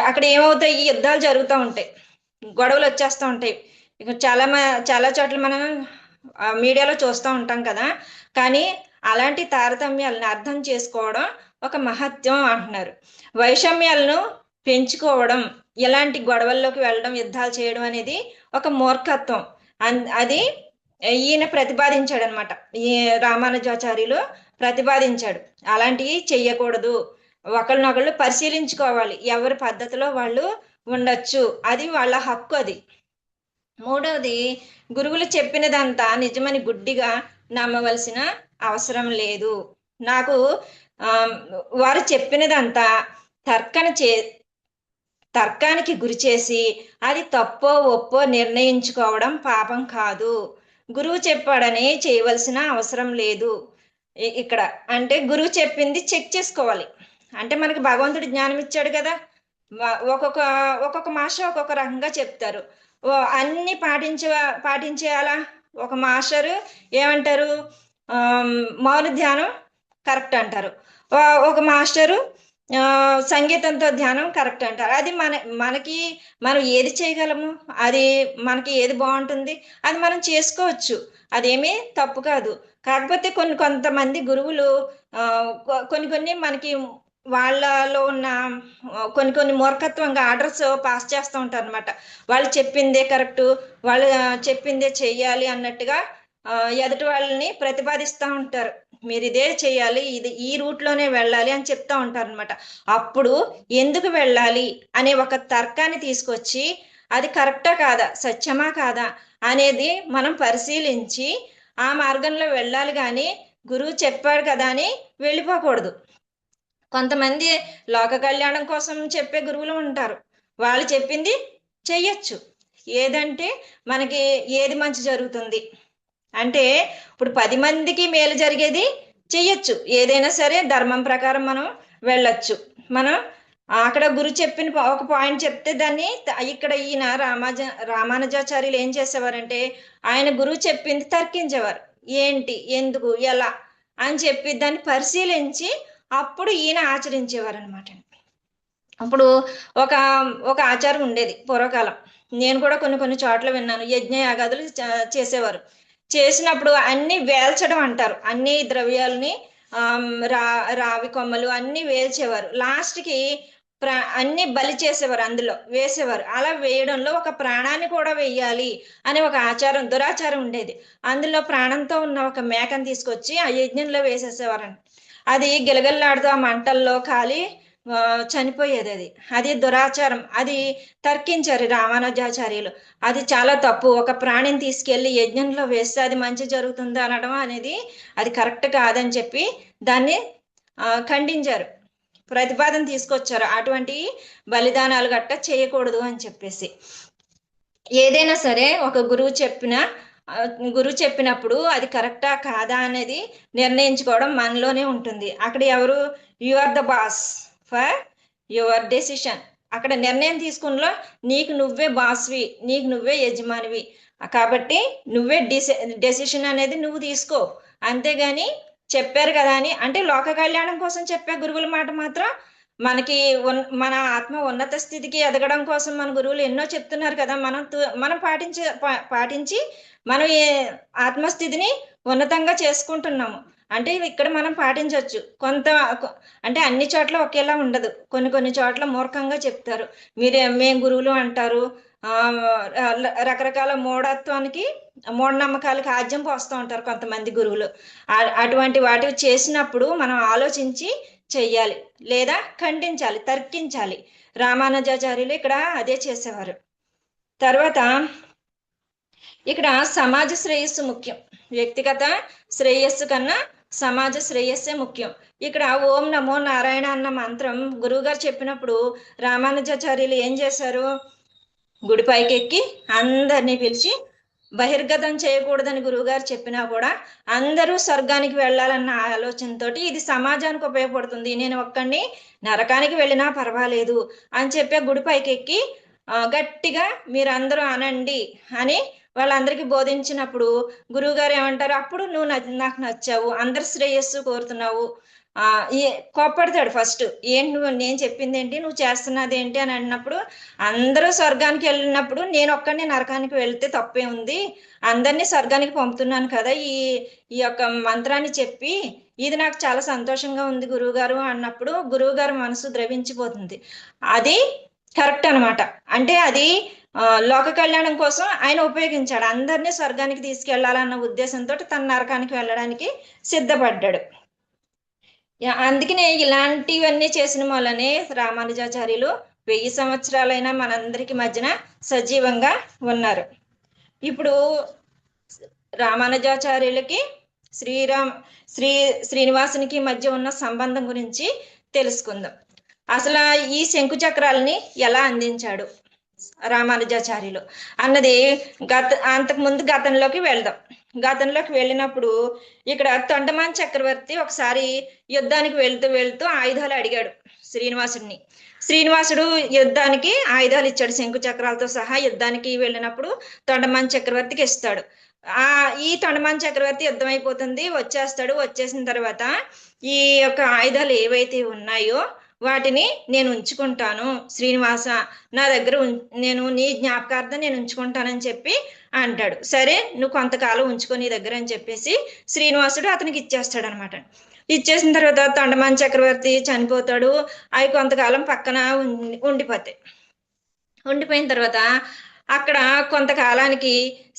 అక్కడ ఏమవుతాయి, ఈ యుద్ధాలు జరుగుతూ ఉంటాయి, గొడవలు వచ్చేస్తూ ఉంటాయి. ఇక చాలా చోట్ల మనం మీడియాలో చూస్తూ ఉంటాం కదా. కానీ అలాంటి తారతమ్యాలను అర్థం చేసుకోవడం ఒక మహత్యం అంటున్నారు. వైషమ్యాలను పెంచుకోవడం, ఇలాంటి గొడవల్లోకి వెళ్ళడం, యుద్ధాలు చేయడం అనేది ఒక మూర్ఖత్వం. అది ఈయన ప్రతిపాదించాడు అనమాట. ఈ రామానుజాచార్యులు ప్రతిపాదించాడు, అలాంటివి చెయ్యకూడదు, ఒకరినొకళ్ళు పరిశీలించుకోవాలి, ఎవరి పద్ధతిలో వాళ్ళు ఉండొచ్చు, అది వాళ్ళ హక్కు. అది మూడవది, గురువులు చెప్పినదంతా నిజమని గుడ్డిగా నమ్మవలసిన అవసరం లేదు. నాకు వారు చెప్పినదంతా తర్కానికి గురి చేసి అది తప్పో ఒప్పో నిర్ణయించుకోవడం పాపం కాదు. గురువు చెప్పాడని చేయవలసిన అవసరం లేదు. ఇక్కడ అంటే గురువు చెప్పింది చెక్ చేసుకోవాలి. అంటే మనకి భగవంతుడు జ్ఞానం ఇచ్చాడు కదా, ఒక్కొక్క మాస్టర్ ఒక్కొక్క రకంగా చెప్తారు. అన్ని పాటించేయాలా? ఒక మాస్టరు ఏమంటారు, మౌన ధ్యానం కరెక్ట్ అంటారు. ఒక మాస్టరు సంగీతంతో ధ్యానం కరెక్ట్ అంటారు. అది మనకి మనం ఏది చేయగలము, అది మనకి ఏది బాగుంటుంది అది మనం చేసుకోవచ్చు, అదేమీ తప్పు కాదు. కాకపోతే కొంతమంది గురువులు కొన్ని మనకి వాళ్ళలో ఉన్న కొన్ని మూర్ఖత్వంగా ఆర్డర్స్ పాస్ చేస్తూ ఉంటారు అనమాట. వాళ్ళు చెప్పిందే కరెక్టు, వాళ్ళు చెప్పిందే చెయ్యాలి అన్నట్టుగా ఎదుటి వాళ్ళని ప్రతిపాదిస్తూ ఉంటారు. మీరు ఇదే చెయ్యాలి, ఈ రూట్లోనే వెళ్ళాలి అని చెప్తా ఉంటారు అనమాట. అప్పుడు ఎందుకు వెళ్ళాలి అనే ఒక తర్కాన్ని తీసుకొచ్చి అది కరెక్టా కాదా, సత్యమా కాదా అనేది మనం పరిశీలించి ఆ మార్గంలో వెళ్ళాలి. కానీ గురువు చెప్పాడు కదా అని వెళ్ళిపోకూడదు. కొంతమంది లోక కళ్యాణం కోసం చెప్పే గురువులు ఉంటారు, వాళ్ళు చెప్పింది చెయ్యొచ్చు. ఏదంటే మనకి ఏది మంచి జరుగుతుంది అంటే, ఇప్పుడు 10 మందికి మేలు జరిగేది చెయ్యొచ్చు, ఏదైనా సరే ధర్మం ప్రకారం మనం వెళ్ళొచ్చు. మనం అక్కడ గురు చెప్పిన ఒక పాయింట్ చెప్తే దాన్ని ఇక్కడ ఈయన రామానుజాచార్యులు ఏం చేసేవారంటే, ఆయన గురువు చెప్పింది తర్కించేవారు, ఏంటి ఎందుకు ఎలా అని చెప్పి దాన్ని పరిశీలించి అప్పుడు ఈయన ఆచరించేవారు అనమాట. అప్పుడు ఒక ఆచారం ఉండేది పూర్వకాలం, నేను కూడా కొన్ని చోట్ల విన్నాను. యజ్ఞ యాగాదులు చేసేవారు. చేసినప్పుడు అన్ని వేల్చడం అంటారు, అన్ని ద్రవ్యాలని రావి కొమ్మలు అన్ని వేల్చేవారు. లాస్ట్కి అన్ని బలి చేసేవారు, అందులో వేసేవారు. అలా వేయడంలో ఒక ప్రాణాన్ని కూడా వేయాలి అనే ఒక ఆచారం, దురాచారం ఉండేది. అందులో ప్రాణంతో ఉన్న ఒక మేకను తీసుకొచ్చి ఆ యజ్ఞంలో వేసేసేవారంట. అది గిలగిల్లాడుతూ ఆ మంటల్లో కాలి చనిపోయేది. అది దురాచారం. అది తర్కించారు రామానుజాచార్యులు. అది చాలా తప్పు. ఒక ప్రాణిని తీసుకెళ్లి యజ్ఞంలో వేస్తే అది మంచి జరుగుతుంది అనడం అనేది అది కరెక్ట్ కాదని చెప్పి దాన్ని ఖండించారు, ప్రతిపాదన తీసుకొచ్చారు. అటువంటి బలిదానాలు గట్ట చేయకూడదు అని చెప్పేసి. ఏదైనా సరే ఒక గురువు చెప్పినప్పుడు అది కరెక్టా కాదా అనేది నిర్ణయించుకోవడం మనలోనే ఉంటుంది. అక్కడ ఎవరు, you are the boss for your decision. అక్కడ నిర్ణయం తీసుకున్నలో నీకు నువ్వే బాస్వి, నీకు నువ్వే యజమానివి. కాబట్టి నువ్వే డెసిషన్ అనేది నువ్వు తీసుకో. అంతేగాని చెప్పారు కదా అని, అంటే లోక కళ్యాణం కోసం చెప్పే గురువుల మాట మాత్రం మనకి మన ఆత్మ ఉన్నత స్థితికి ఎదగడం కోసం మన గురువులు ఎన్నో చెప్తున్నారు కదా. మనం పాటించి మనం ఆత్మస్థితిని ఉన్నతంగా చేసుకుంటున్నాము. అంటే ఇక్కడ మనం పాటించవచ్చు. అంటే అన్ని చోట్ల ఒకేలా ఉండదు. కొన్ని చోట్ల మూర్ఖంగా చెప్తారు. మేం గురువులు అంటారు. రకరకాల మూఢనమ్మకాలకి ఆజ్యం పోస్తూ ఉంటారు కొంతమంది గురువులు. అటువంటి వాటివి చేసినప్పుడు మనం ఆలోచించి చెయ్యాలి, లేదా ఖండించాలి, తర్కించాలి. రామానుజాచార్యులు ఇక్కడ అదే చేసేవారు. తర్వాత ఇక్కడ సమాజ శ్రేయస్సు ముఖ్యం. వ్యక్తిగత శ్రేయస్సు కన్నా సమాజ శ్రేయస్సే ముఖ్యం. ఇక్కడ ఓం నమో నారాయణ అన్న మంత్రం గురువు గారు చెప్పినప్పుడు రామానుజాచార్యులు ఏం చేశారు, గుడి పైకి ఎక్కి అందరినీ పిలిచి, బహిర్గతం చేయకూడదని గురువుగారు చెప్పినా కూడా అందరూ స్వర్గానికి వెళ్ళాలన్న ఆలోచనతో ఇది సమాజానికి ఉపయోగపడుతుంది, నేను ఒక్కడిని నరకానికి వెళ్ళినా పర్వాలేదు అని చెప్పి గుడి పైకి ఎక్కి గట్టిగా మీరందరూ అనండి అని వాళ్ళందరికీ బోధించినప్పుడు గురువుగారు ఏమంటారు, అప్పుడు నువ్వు నాకు నచ్చావు, అందరి శ్రేయస్సు కోరుతున్నావు. కోప్పడతాడు ఫస్ట్. ఏంటి నువ్వు, నేను చెప్పింది ఏంటి, నువ్వు చేస్తున్నది ఏంటి అని అన్నప్పుడు, అందరూ స్వర్గానికి వెళ్ళినప్పుడు నేను ఒక్కడిని నరకానికి వెళ్తే తప్పే ఉంది, అందరినీ స్వర్గానికి పంపుతున్నాను కదా ఈ యొక్క మంత్రాన్ని చెప్పి, ఇది నాకు చాలా సంతోషంగా ఉంది గురువుగారు అన్నప్పుడు గురువుగారు మనసు ద్రవించిపోతుంది. అది కరెక్ట్ అనమాట. అంటే అది లోక కళ్యాణం కోసం ఆయన ఉపయోగించాడు. అందరినీ స్వర్గానికి తీసుకెళ్లాలన్న ఉద్దేశంతో తన నరకానికి వెళ్ళడానికి సిద్ధపడ్డాడు. అందుకనే ఇలాంటివన్నీ చేసిన వల్లనే రామానుజాచార్యులు 1000 సంవత్సరాలైనా మనందరికి మధ్యన సజీవంగా ఉన్నారు. ఇప్పుడు రామానుజాచార్యులకి శ్రీనివాసునికి మధ్య ఉన్న సంబంధం గురించి తెలుసుకుందాం. అసలు ఈ శంకు చక్రాలని ఎలా అందించాడు రామానుజాచార్యులు అన్నది అంతకుముందు గతంలోకి వెళ్దాం. గతంలోకి వెళ్ళినప్పుడు ఇక్కడ తొండమాన్ చక్రవర్తి ఒకసారి యుద్ధానికి వెళ్తూ ఆయుధాలు అడిగాడు శ్రీనివాసుడిని. శ్రీనివాసుడు యుద్ధానికి ఆయుధాలు ఇచ్చాడు, శంకు చక్రాలతో సహా యుద్ధానికి వెళ్ళినప్పుడు తొండమాన్ చక్రవర్తికి ఇస్తాడు. ఈ తొండమాన్ చక్రవర్తి యుద్ధం అయిపోతుంది, వచ్చేస్తాడు. వచ్చేసిన తర్వాత ఈ యొక్క ఆయుధాలు ఏవైతే ఉన్నాయో వాటిని నేను ఉంచుకుంటాను శ్రీనివాస, నా దగ్గర నేను నీ జ్ఞాపకార్థం నేను ఉంచుకుంటానని చెప్పి అంటాడు. సరే నువ్వు కొంతకాలం ఉంచుకో నీ దగ్గర అని చెప్పేసి శ్రీనివాసుడు అతనికి ఇచ్చేస్తాడు అనమాట. ఇచ్చేసిన తర్వాత తొండమాన్ చక్రవర్తి చనిపోతాడు. అవి కొంతకాలం పక్కన ఉండిపోయిన తర్వాత అక్కడ కొంతకాలానికి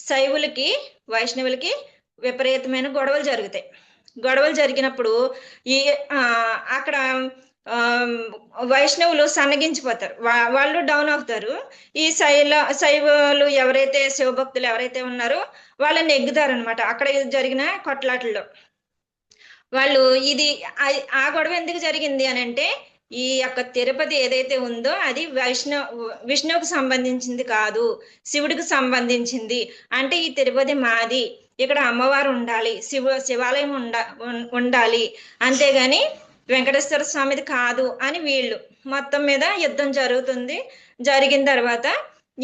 శైవులకి వైష్ణవులకి విపరీతమైన గొడవలు జరుగుతాయి. గొడవలు జరిగినప్పుడు అక్కడ వైష్ణవులు సన్నగించిపోతారు, వాళ్ళు డౌన్ అవుతారు. ఈ శైవులు ఎవరైతే శివభక్తులు ఎవరైతే ఉన్నారో వాళ్ళని నెగ్గుతారు అనమాట. అక్కడ జరిగిన కొట్లాటల్లో వాళ్ళు ఆ గొడవ ఎందుకు జరిగింది అని అంటే, ఈ యొక్క తిరుపతి ఏదైతే ఉందో అది విష్ణువుకు సంబంధించింది కాదు, శివుడికి సంబంధించింది. అంటే ఈ తిరుపతి మాది, ఇక్కడ అమ్మవారు ఉండాలి, శివాలయం ఉండాలి, అంతేగాని వెంకటేశ్వర స్వామిది కాదు అని వీళ్ళు మొత్తం మీద యుద్ధం జరుగుతుంది. జరిగిన తర్వాత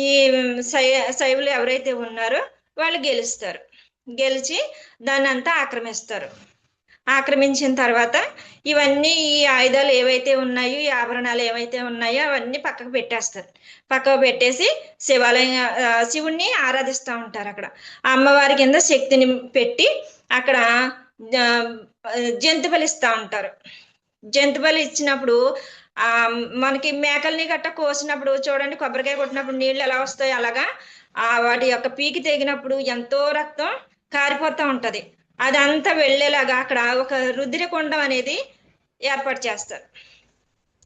ఈ శైవులు ఎవరైతే ఉన్నారో వాళ్ళు గెలిచి దాన్ని అంతా ఆక్రమిస్తారు. ఆక్రమించిన తర్వాత ఇవన్నీ ఈ ఆయుధాలు ఏవైతే ఉన్నాయో, ఈ ఆభరణాలు ఏవైతే ఉన్నాయో అవన్నీ పక్కకు పెట్టేస్తారు. పక్కకు పెట్టేసి శివుణ్ణి ఆరాధిస్తూ ఉంటారు. అక్కడ అమ్మవారి కింద శక్తిని పెట్టి అక్కడ ఆ, జంతు బలి ఇస్తా ఉంటారు. జంతు బలి ఇచ్చినప్పుడు ఆ మనకి మేకల్ని గట్ట కోసినప్పుడు చూడండి, కొబ్బరికాయ కొట్టినప్పుడు నీళ్ళు ఎలా వస్తాయి అలాగా వాటి యొక్క పీకి తెగినప్పుడు ఎంతో రక్తం కారిపోతా ఉంటది. అదంతా వెళ్ళేలాగా అక్కడ ఒక రుద్రకుండం అనేది ఏర్పాటు చేస్తారు.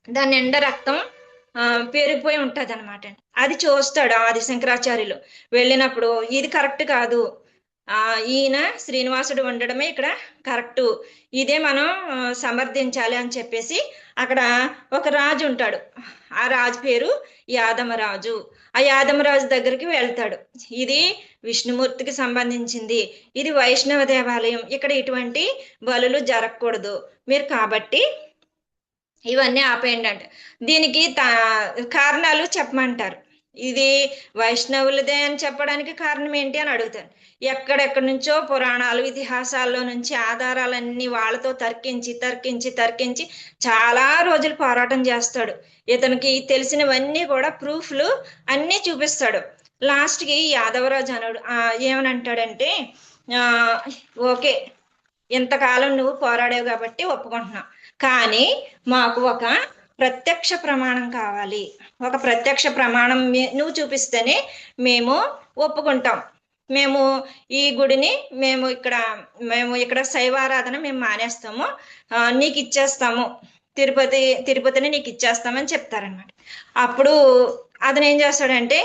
దాని నిండా రక్తం ఆ పేరుకుపోయి ఉంటది అనమాట. అది చూస్తాడు ఆది శంకరాచార్యులు వెళ్ళినప్పుడు, ఇది కరెక్ట్ కాదు, ఈయన శ్రీనివాసుడు ఉండడమే ఇక్కడ కరెక్టు, ఇదే మనం సమర్థించాలి అని చెప్పేసి అక్కడ ఒక రాజు ఉంటాడు. ఆ రాజు పేరు యాదమరాజు. ఆ యాదమరాజు దగ్గరికి వెళ్తాడు. ఇది విష్ణుమూర్తికి సంబంధించింది, ఇది వైష్ణవ దేవాలయం, ఇక్కడ ఇటువంటి బలులు జరగకూడదు మీరు, కాబట్టి ఇవన్నీ ఆపేయండి అంటే దీనికి కారణాలు చెప్పమంటారు. ఇది వైష్ణవులదే అని చెప్పడానికి కారణం ఏంటి అని అడుగుతాను. ఎక్కడెక్కడి నుంచో పురాణాలు ఇతిహాసాల్లో నుంచి ఆధారాలన్నీ వాళ్ళతో తర్కించి తర్కించి తర్కించి చాలా రోజులు పోరాటం చేస్తాడు. ఇతనికి తెలిసినవన్నీ కూడా ప్రూఫ్లు అన్నీ చూపిస్తాడు. లాస్ట్కి యాదవరాజు అనడు ఏమని అంటాడంటే, ఆ ఓకే, ఇంతకాలం నువ్వు పోరాడావు కాబట్టి ఒప్పుకుంటున్నావు, కానీ మాకు ఒక ప్రత్యక్ష ప్రమాణం కావాలి. ఒక ప్రత్యక్ష ప్రమాణం నువ్వు చూపిస్తేనే మేము ఒప్పుకుంటాం. మేము ఈ గుడిని మేము ఇక్కడ శైవారాధన మేము మానేస్తాము, నీకు ఇచ్చేస్తాము, తిరుపతిని నీకు ఇచ్చేస్తామని చెప్తారనమాట. అప్పుడు అతను ఏం చేస్తాడంటే,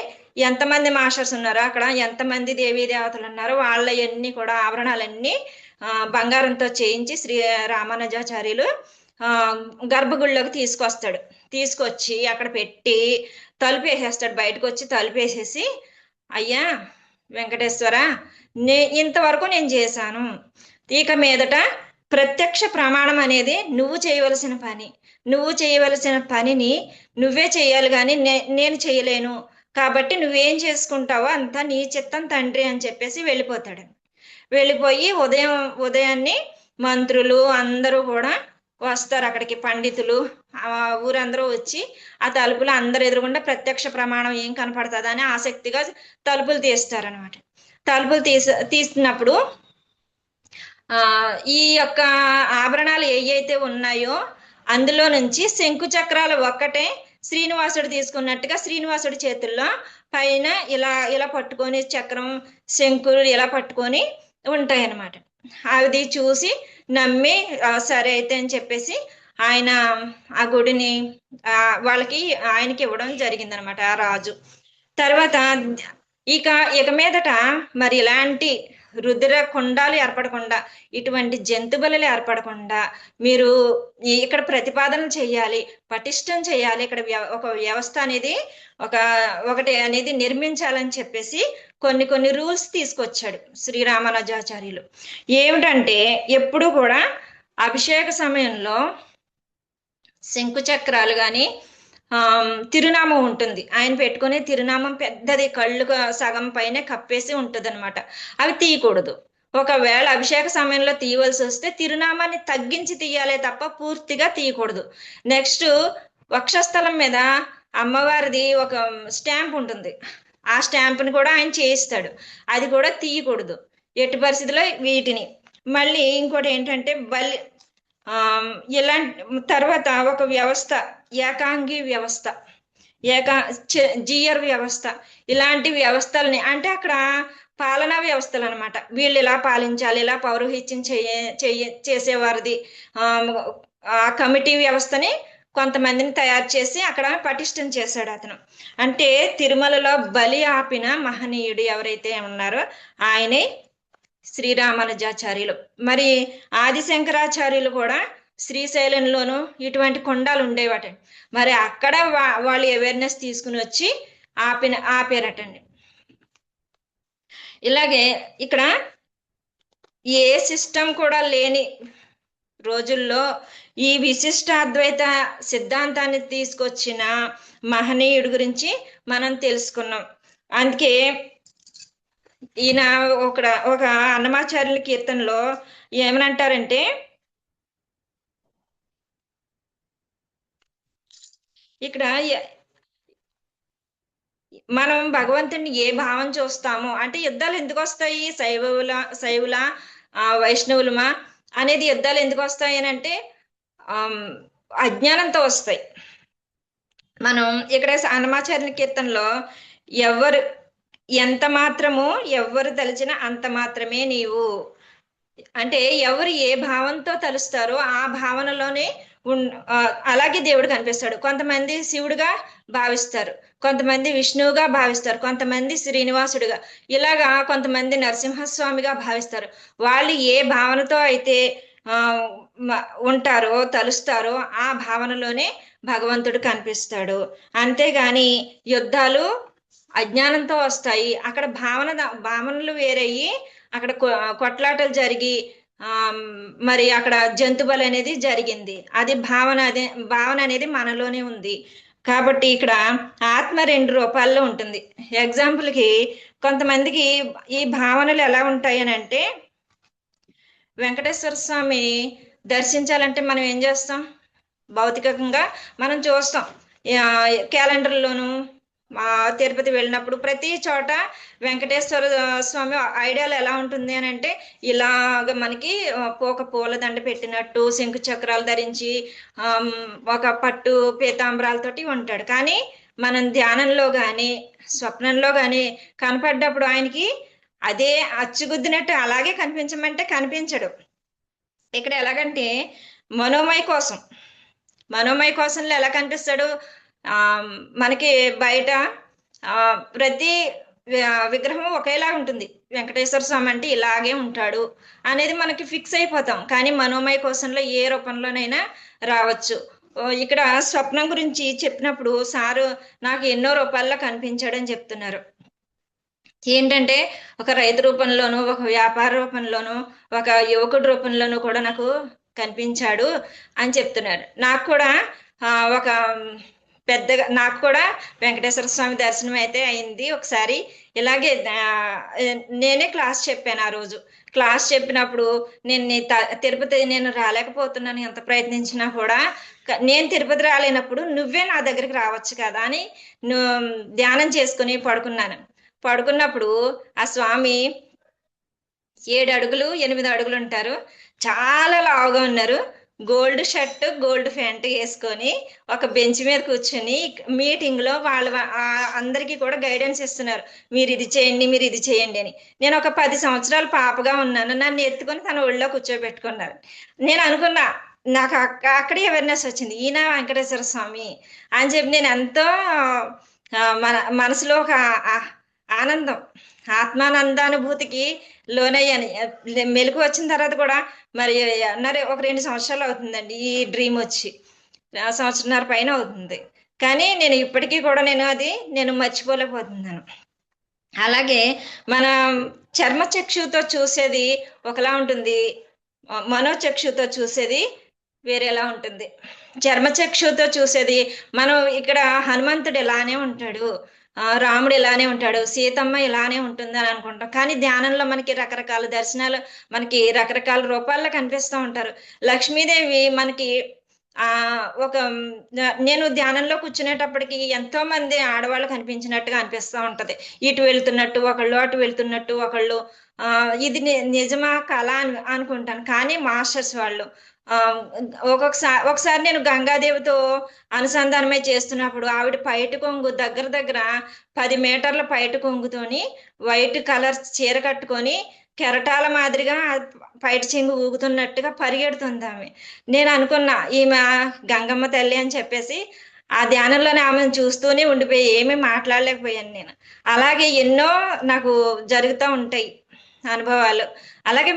ఎంతమంది మాస్టర్స్ ఉన్నారో అక్కడ, ఎంతమంది దేవీ దేవతలు ఉన్నారో వాళ్ళవన్నీ కూడా ఆభరణాలన్నీ బంగారంతో చేయించి శ్రీ రామానుజాచార్యులు గర్భగుడిలోకి తీసుకొస్తాడు. తీసుకొచ్చి అక్కడ పెట్టి తలుపు వేసేస్తాడు. బయటకు వచ్చి తలుపు వేసేసి, అయ్యా వెంకటేశ్వర, ఇంతవరకు నేను చేశాను, ఇక మీదట ప్రత్యక్ష ప్రమాణం అనేది నువ్వు చేయవలసిన పని, నువ్వు చేయవలసిన పనిని నువ్వే చేయాలి, కానీ నేను చేయలేను, కాబట్టి నువ్వేం చేసుకుంటావో అంతా నీ చిత్తం తండ్రి అని చెప్పేసి వెళ్ళిపోతాడు. వెళ్ళిపోయి ఉదయాన్నే మంత్రులు అందరూ కూడా వస్తారు అక్కడికి, పండితులు ఊరందరూ వచ్చి ఆ తలుపులు అందరు ఎదురుగుండా ప్రత్యక్ష ప్రమాణం ఏం కనపడుతుందా అని ఆసక్తిగా తలుపులు తీస్తారనమాట. తలుపులు తీస్తున్నప్పుడు ఈ యొక్క ఆభరణాలు ఏవైతే ఉన్నాయో అందులో నుంచి శంకు చక్రాలు ఒక్కటే శ్రీనివాసుడు తీసుకున్నట్టుగా శ్రీనివాసుడి చేతుల్లో పైన ఇలా ఇలా పట్టుకొని చక్రం శంకులు ఇలా పట్టుకొని ఉంటాయన్నమాట. అది చూసి నమ్మి సరే అయితే అని చెప్పేసి ఆయన ఆ గుడిని ఆయనకి ఇవ్వడం జరిగిందనమాట ఆ రాజు. తర్వాత ఇక మీదట మరి ఇలాంటి రుద్ర కుండాలు ఏర్పడకుండా, ఇటువంటి జంతు బలులు ఏర్పడకుండా మీరు ఇక్కడ ప్రతిపాదన చేయాలి, పటిష్టం చేయాలి, ఇక్కడ ఒక వ్యవస్థ అనేది ఒకటి అనేది నిర్మించాలని చెప్పేసి కొన్ని రూల్స్ తీసుకొచ్చాడు శ్రీరామానుజాచార్యులు. ఏమిటంటే, ఎప్పుడు కూడా అభిషేక సమయంలో శంకు చక్రాలు కానీ తిరునామం ఉంటుంది, ఆయన పెట్టుకునే తిరునామం పెద్దది, కళ్ళు సగం పైన కప్పేసి ఉంటుంది అనమాట, అవి తీయకూడదు. ఒకవేళ అభిషేక సమయంలో తీయవలసి వస్తే తిరునామాన్ని తగ్గించి తీయాలే తప్ప పూర్తిగా తీయకూడదు. నెక్స్ట్ వక్షస్థలం మీద అమ్మవారిది ఒక స్టాంప్ ఉంటుంది, ఆ స్టాంప్ని కూడా ఆయన చేయిస్తాడు, అది కూడా తీయకూడదు ఎట్టి పరిస్థితిలో వీటిని. మళ్ళీ ఇంకోటి ఏంటంటే ఇలాంటి తర్వాత ఒక వ్యవస్థ, ఏకాంగి వ్యవస్థ, జీయర్ వ్యవస్థ, ఇలాంటి వ్యవస్థలని, అంటే అక్కడ పాలనా వ్యవస్థలు అనమాట. వీళ్ళు ఇలా పాలించాలి, ఇలా పౌరోహిత్యం చేసేవారిది ఆ కమిటీ వ్యవస్థని కొంతమందిని తయారు చేసి అక్కడ పటిష్టం చేశాడు అతను. అంటే తిరుమలలో బలి ఆపిన మహనీయుడు ఎవరైతే ఉన్నారో ఆయనే శ్రీరామానుజాచార్యులు. మరి ఆదిశంకరాచార్యులు కూడా శ్రీశైలంలోనూ ఇటువంటి కొండాలు ఉండేవాట. మరి అక్కడ వాళ్ళు అవేర్నెస్ తీసుకుని వచ్చి ఆపారటండి. ఇలాగే ఇక్కడ ఏ సిస్టమ్ కూడా లేని రోజుల్లో ఈ విశిష్టాద్వైత సిద్ధాంతాన్ని తీసుకొచ్చిన మహనీయుడి గురించి మనం తెలుసుకున్నాం. అందుకే ఈయన ఒక అన్నమాచార్యుల కీర్తనలో ఏమనంటారంటే, ఇక్కడ మనం భగవంతుడిని ఏ భావం చూస్తామో, అంటే యుద్ధాలు ఎందుకు వస్తాయి, శైవుల వైష్ణవులమా అనేది యుద్ధాలు ఎందుకు వస్తాయి అని అంటే అజ్ఞానంతో వస్తాయి. మనం ఇక్కడ అన్నమాచార్య కీర్తనలో ఎవరు ఎంత మాత్రము ఎవరు తలిచినా అంత మాత్రమే నీవు అంటే ఎవరు ఏ భావంతో తలుస్తారో ఆ భావనలోనే అలాగే దేవుడు కనిపిస్తాడు. కొంతమంది శివుడుగా భావిస్తారు, కొంతమంది విష్ణువుగా భావిస్తారు, కొంతమంది శ్రీనివాసుడిగా, ఇలాగా కొంతమంది నరసింహస్వామిగా భావిస్తారు. వాళ్ళు ఏ భావనతో అయితే ఉంటారో తలుస్తారో ఆ భావనలోనే భగవంతుడు కనిపిస్తాడు. అంతేగాని యుద్ధాలు అజ్ఞానంతో వస్తాయి. అక్కడ భావనలు వేరయ్యి అక్కడ కొట్లాటలు జరిగి మరి అక్కడ జంతుబలి అనేది జరిగింది. అది భావన అనేది మనలోనే ఉంది. కాబట్టి ఇక్కడ ఆత్మ 2 రూపాల్లో ఉంటుంది. ఎగ్జాంపుల్కి కొంతమందికి ఈ భావనలు ఎలా ఉంటాయి అని అంటే, వెంకటేశ్వర స్వామి దర్శించాలంటే మనం ఏం చేస్తాం? భౌతికంగా మనం చూస్తాం, క్యాలెండర్లోను తిరుపతి వెళ్ళినప్పుడు ప్రతి చోట వెంకటేశ్వర స్వామి ఐడియాలు ఎలా ఉంటుంది అని అంటే, ఇలాగ మనకి ఒక పూలదండ పెట్టినట్టు శంకు చక్రాలు ధరించి ఒక పట్టు పీతాంబరాలతోటి ఉంటాడు. కానీ మనం ధ్యానంలో కానీ స్వప్నంలో కానీ కనపడ్డప్పుడు ఆయనకి అదే అచ్చుగుద్దినట్టు అలాగే కనిపించమంటే కనిపించడు. ఇక్కడ ఎలాగంటే మనోమయ కోసంలో ఎలా కనిపిస్తాడు? మనకి బయట ప్రతి విగ్రహం ఒకేలా ఉంటుంది. వెంకటేశ్వర స్వామి అంటే ఇలాగే ఉంటాడు అనేది మనకి ఫిక్స్ అయిపోతాం. కానీ మనోమయ కోసంలో ఏ రూపంలోనైనా రావచ్చు. ఇక్కడ స్వప్నం గురించి చెప్పినప్పుడు సారు నాకు ఎన్నో రూపాల్లో కనిపించాడని చెప్తున్నారు. ఏంటంటే ఒక రైతు రూపంలోనూ, ఒక వ్యాపార రూపంలోనూ, ఒక యువకుడి రూపంలోనూ కూడా నాకు కనిపించాడు అని చెప్తున్నారు. నాకు కూడా ఒక పెద్దగా నాకు కూడా వెంకటేశ్వర స్వామి దర్శనం అయితే అయింది ఒకసారి. ఇలాగే నేనే క్లాస్ చెప్పాను. ఆ రోజు క్లాస్ చెప్పినప్పుడు తిరుపతి నేను రాలేకపోతున్నాను, ఎంత ప్రయత్నించినా కూడా. నేను తిరుపతి రాలేనప్పుడు నువ్వే నా దగ్గరికి రావచ్చు కదా అని ధ్యానం చేసుకుని పడుకున్నప్పుడు ఆ స్వామి 7 అడుగులు 8 అడుగులు ఉంటారు, చాలా లావుగా ఉన్నారు. గోల్డ్ షర్ట్ గోల్డ్ ప్యాంట్ వేసుకొని ఒక బెంచ్ మీద కూర్చొని మీటింగ్ లో అందరికీ కూడా గైడెన్స్ ఇస్తున్నారు, మీరు ఇది చేయండి, మీరు ఇది చేయండి అని. నేను ఒక 10 సంవత్సరాల పాపగా ఉన్నాను, నన్ను ఎత్తుకొని తన ఒళ్ళో కూర్చోబెట్టుకున్నారు. నేను అనుకున్నా, నాకు అక్కడే అవేర్నెస్ వచ్చింది, ఈయన వెంకటేశ్వర స్వామి అని చెప్పి నేను ఎంతో మనసులో ఒక ఆనందం, ఆత్మానందానుభూతికి లోనయ్యాను. మెలకు వచ్చిన తర్వాత కూడా మరి ఒక 2 సంవత్సరాలు అవుతుందండి ఈ డ్రీమ్ వచ్చి, 1.5 సంవత్సరాల పైన అవుతుంది. కానీ నేను ఇప్పటికీ కూడా నేను మర్చిపోలేకపోతున్నాను. అలాగే మన చర్మచక్షుతో చూసేది ఒకలా ఉంటుంది, మనోచక్షుతో చూసేది వేరేలా ఉంటుంది. చర్మచక్షుతో చూసేది మనం ఇక్కడ హనుమంతుడు ఇలానే ఉంటాడు, రాముడు ఇలానే ఉంటాడు, సీతమ్మ ఇలానే ఉంటుంది అని అనుకుంటాం. కానీ ధ్యానంలో మనకి రకరకాల దర్శనాలు, మనకి రకరకాల రూపాల్లో కనిపిస్తూ ఉంటారు. లక్ష్మీదేవి మనకి నేను ధ్యానంలో కూర్చునేటప్పటికి ఎంతో మంది ఆడవాళ్ళు కనిపించినట్టుగా అనిపిస్తూ ఉంటది. ఇటు వెళ్తున్నట్టు ఒకళ్ళు, అటు వెళ్తున్నట్టు ఒకళ్ళు. ఇది నిజమా కళ అనుకుంటాను. కానీ మాస్టర్స్ వాళ్ళు ఒకసారి నేను గంగాదేవితో అనుసంధానమై చేస్తున్నప్పుడు ఆవిడ పైట కొంగు దగ్గర 10 మీటర్ల పైట కొంగుతోని వైట్ కలర్ చీర కట్టుకొని కెరటాల మాదిరిగా పైట చెంగు ఊగుతున్నట్టుగా పరిగెడుతుంది ఆమె. నేను అనుకున్నా, ఈమె గంగమ్మ తల్లి అని చెప్పేసి ఆ ధ్యానంలోనే ఆమెను చూస్తూనే ఉండిపోయి ఏమీ మాట్లాడలేకపోయాను నేను. అలాగే ఎన్నో నాకు జరుగుతూ ఉంటాయి అనుభవాలు. అలాగే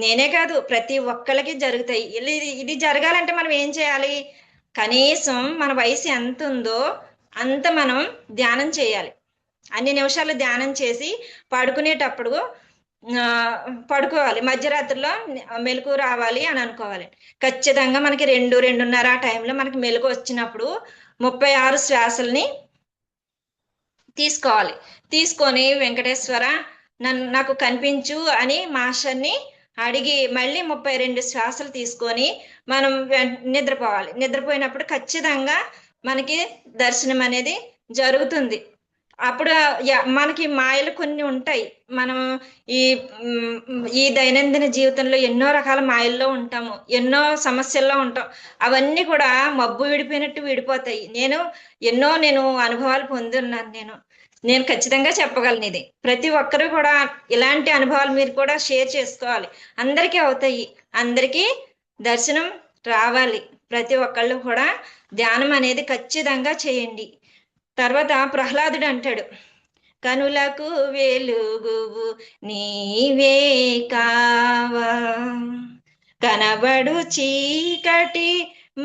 నేనే కాదు, ప్రతి ఒక్కరికి జరుగుతాయి. ఇది జరగాలంటే మనం ఏం చేయాలి? కనీసం మన వయసు ఎంత ఉందో అంత మనం ధ్యానం చేయాలి. అన్ని నిమిషాలు ధ్యానం చేసి పడుకునేటప్పుడు పడుకోవాలి. మధ్యరాత్రిలో మెలకు రావాలి అని అనుకోవాలి. ఖచ్చితంగా మనకి 2-2:30 ఆ టైంలో మనకి మెలకు వచ్చినప్పుడు 36 శ్వాసల్ని తీసుకోవాలి. తీసుకొని వెంకటేశ్వర నాకు కనిపించు అని మాస్టర్ని అడిగి మళ్ళీ 32 శ్వాసలు తీసుకొని మనం నిద్రపోవాలి. నిద్రపోయినప్పుడు ఖచ్చితంగా మనకి దర్శనం అనేది జరుగుతుంది. అప్పుడు మనకి మాయలు కొన్ని ఉంటాయి. మనం ఈ ఈ దైనందిన జీవితంలో ఎన్నో రకాల మాయల్లో ఉంటాము, ఎన్నో సమస్యల్లో ఉంటాం. అవన్నీ కూడా మబ్బు విడిపోయినట్టు విడిపోతాయి. నేను అనుభవాలు పొందున్నాను. నేను ఖచ్చితంగా చెప్పగలను. ఇది ప్రతి ఒక్కరూ కూడా ఇలాంటి అనుభవాలు మీరు కూడా షేర్ చేసుకోవాలి. అందరికీ అవుతాయి, అందరికీ దర్శనం రావాలి. ప్రతి ఒక్కళ్ళు కూడా ధ్యానం అనేది ఖచ్చితంగా చేయండి. తర్వాత ప్రహ్లాదుడు అంటాడు, కనులకు వెలుగువు నీవే కావా, కనబడు చీకటి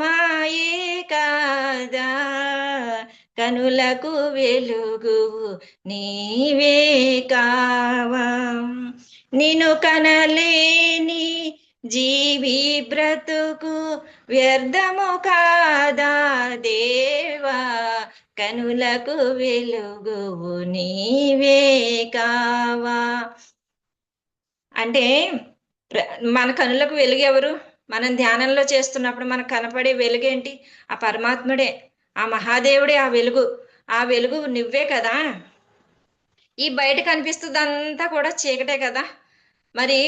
మాయే కాదా, కనులకు వెలుగువు నీవే కావా, నిన్ను కనలేని జీవి బ్రతుకు వ్యర్థము కాదా దేవా, కనులకు వెలుగువు నీవే కావా. అంటే మన కనులకు వెలుగు ఎవరు? మనం ధ్యానంలో చేస్తున్నప్పుడు మనకు కనపడే వెలుగేంటి? ఆ పరమాత్ముడే, ఆ మహాదేవుడే ఆ వెలుగు. ఆ వెలుగు నువ్వే కదా. ఈ బయట కనిపిస్తుందంతా కూడా చీకటే కదా. మరి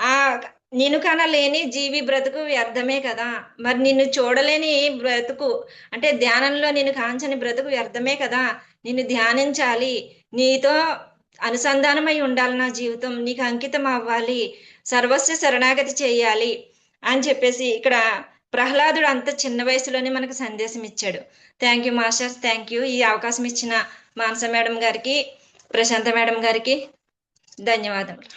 ఆ నిన్ను కనలేని జీవి బ్రతుకు వ్యర్థమే కదా. మరి నిన్ను చూడలేని బ్రతుకు అంటే ధ్యానంలో నిన్ను కాంచని బ్రతుకు వ్యర్థమే కదా. నిన్ను ధ్యానించాలి, నీతో అనుసంధానమై ఉండాలి, నా జీవితం నీకు అంకితం అవ్వాలి, సర్వస్వ శరణాగతి చేయాలి అని చెప్పేసి ఇక్కడ ప్రహ్లాదుడు అంత చిన్న వయసులోనే మనకు సందేశం ఇచ్చాడు. Thank you masters, thank you. ఈ అవకాశం ఇచ్చిన మానస మేడం గారికి, ప్రశాంత మేడం గారికి ధన్యవాదములు.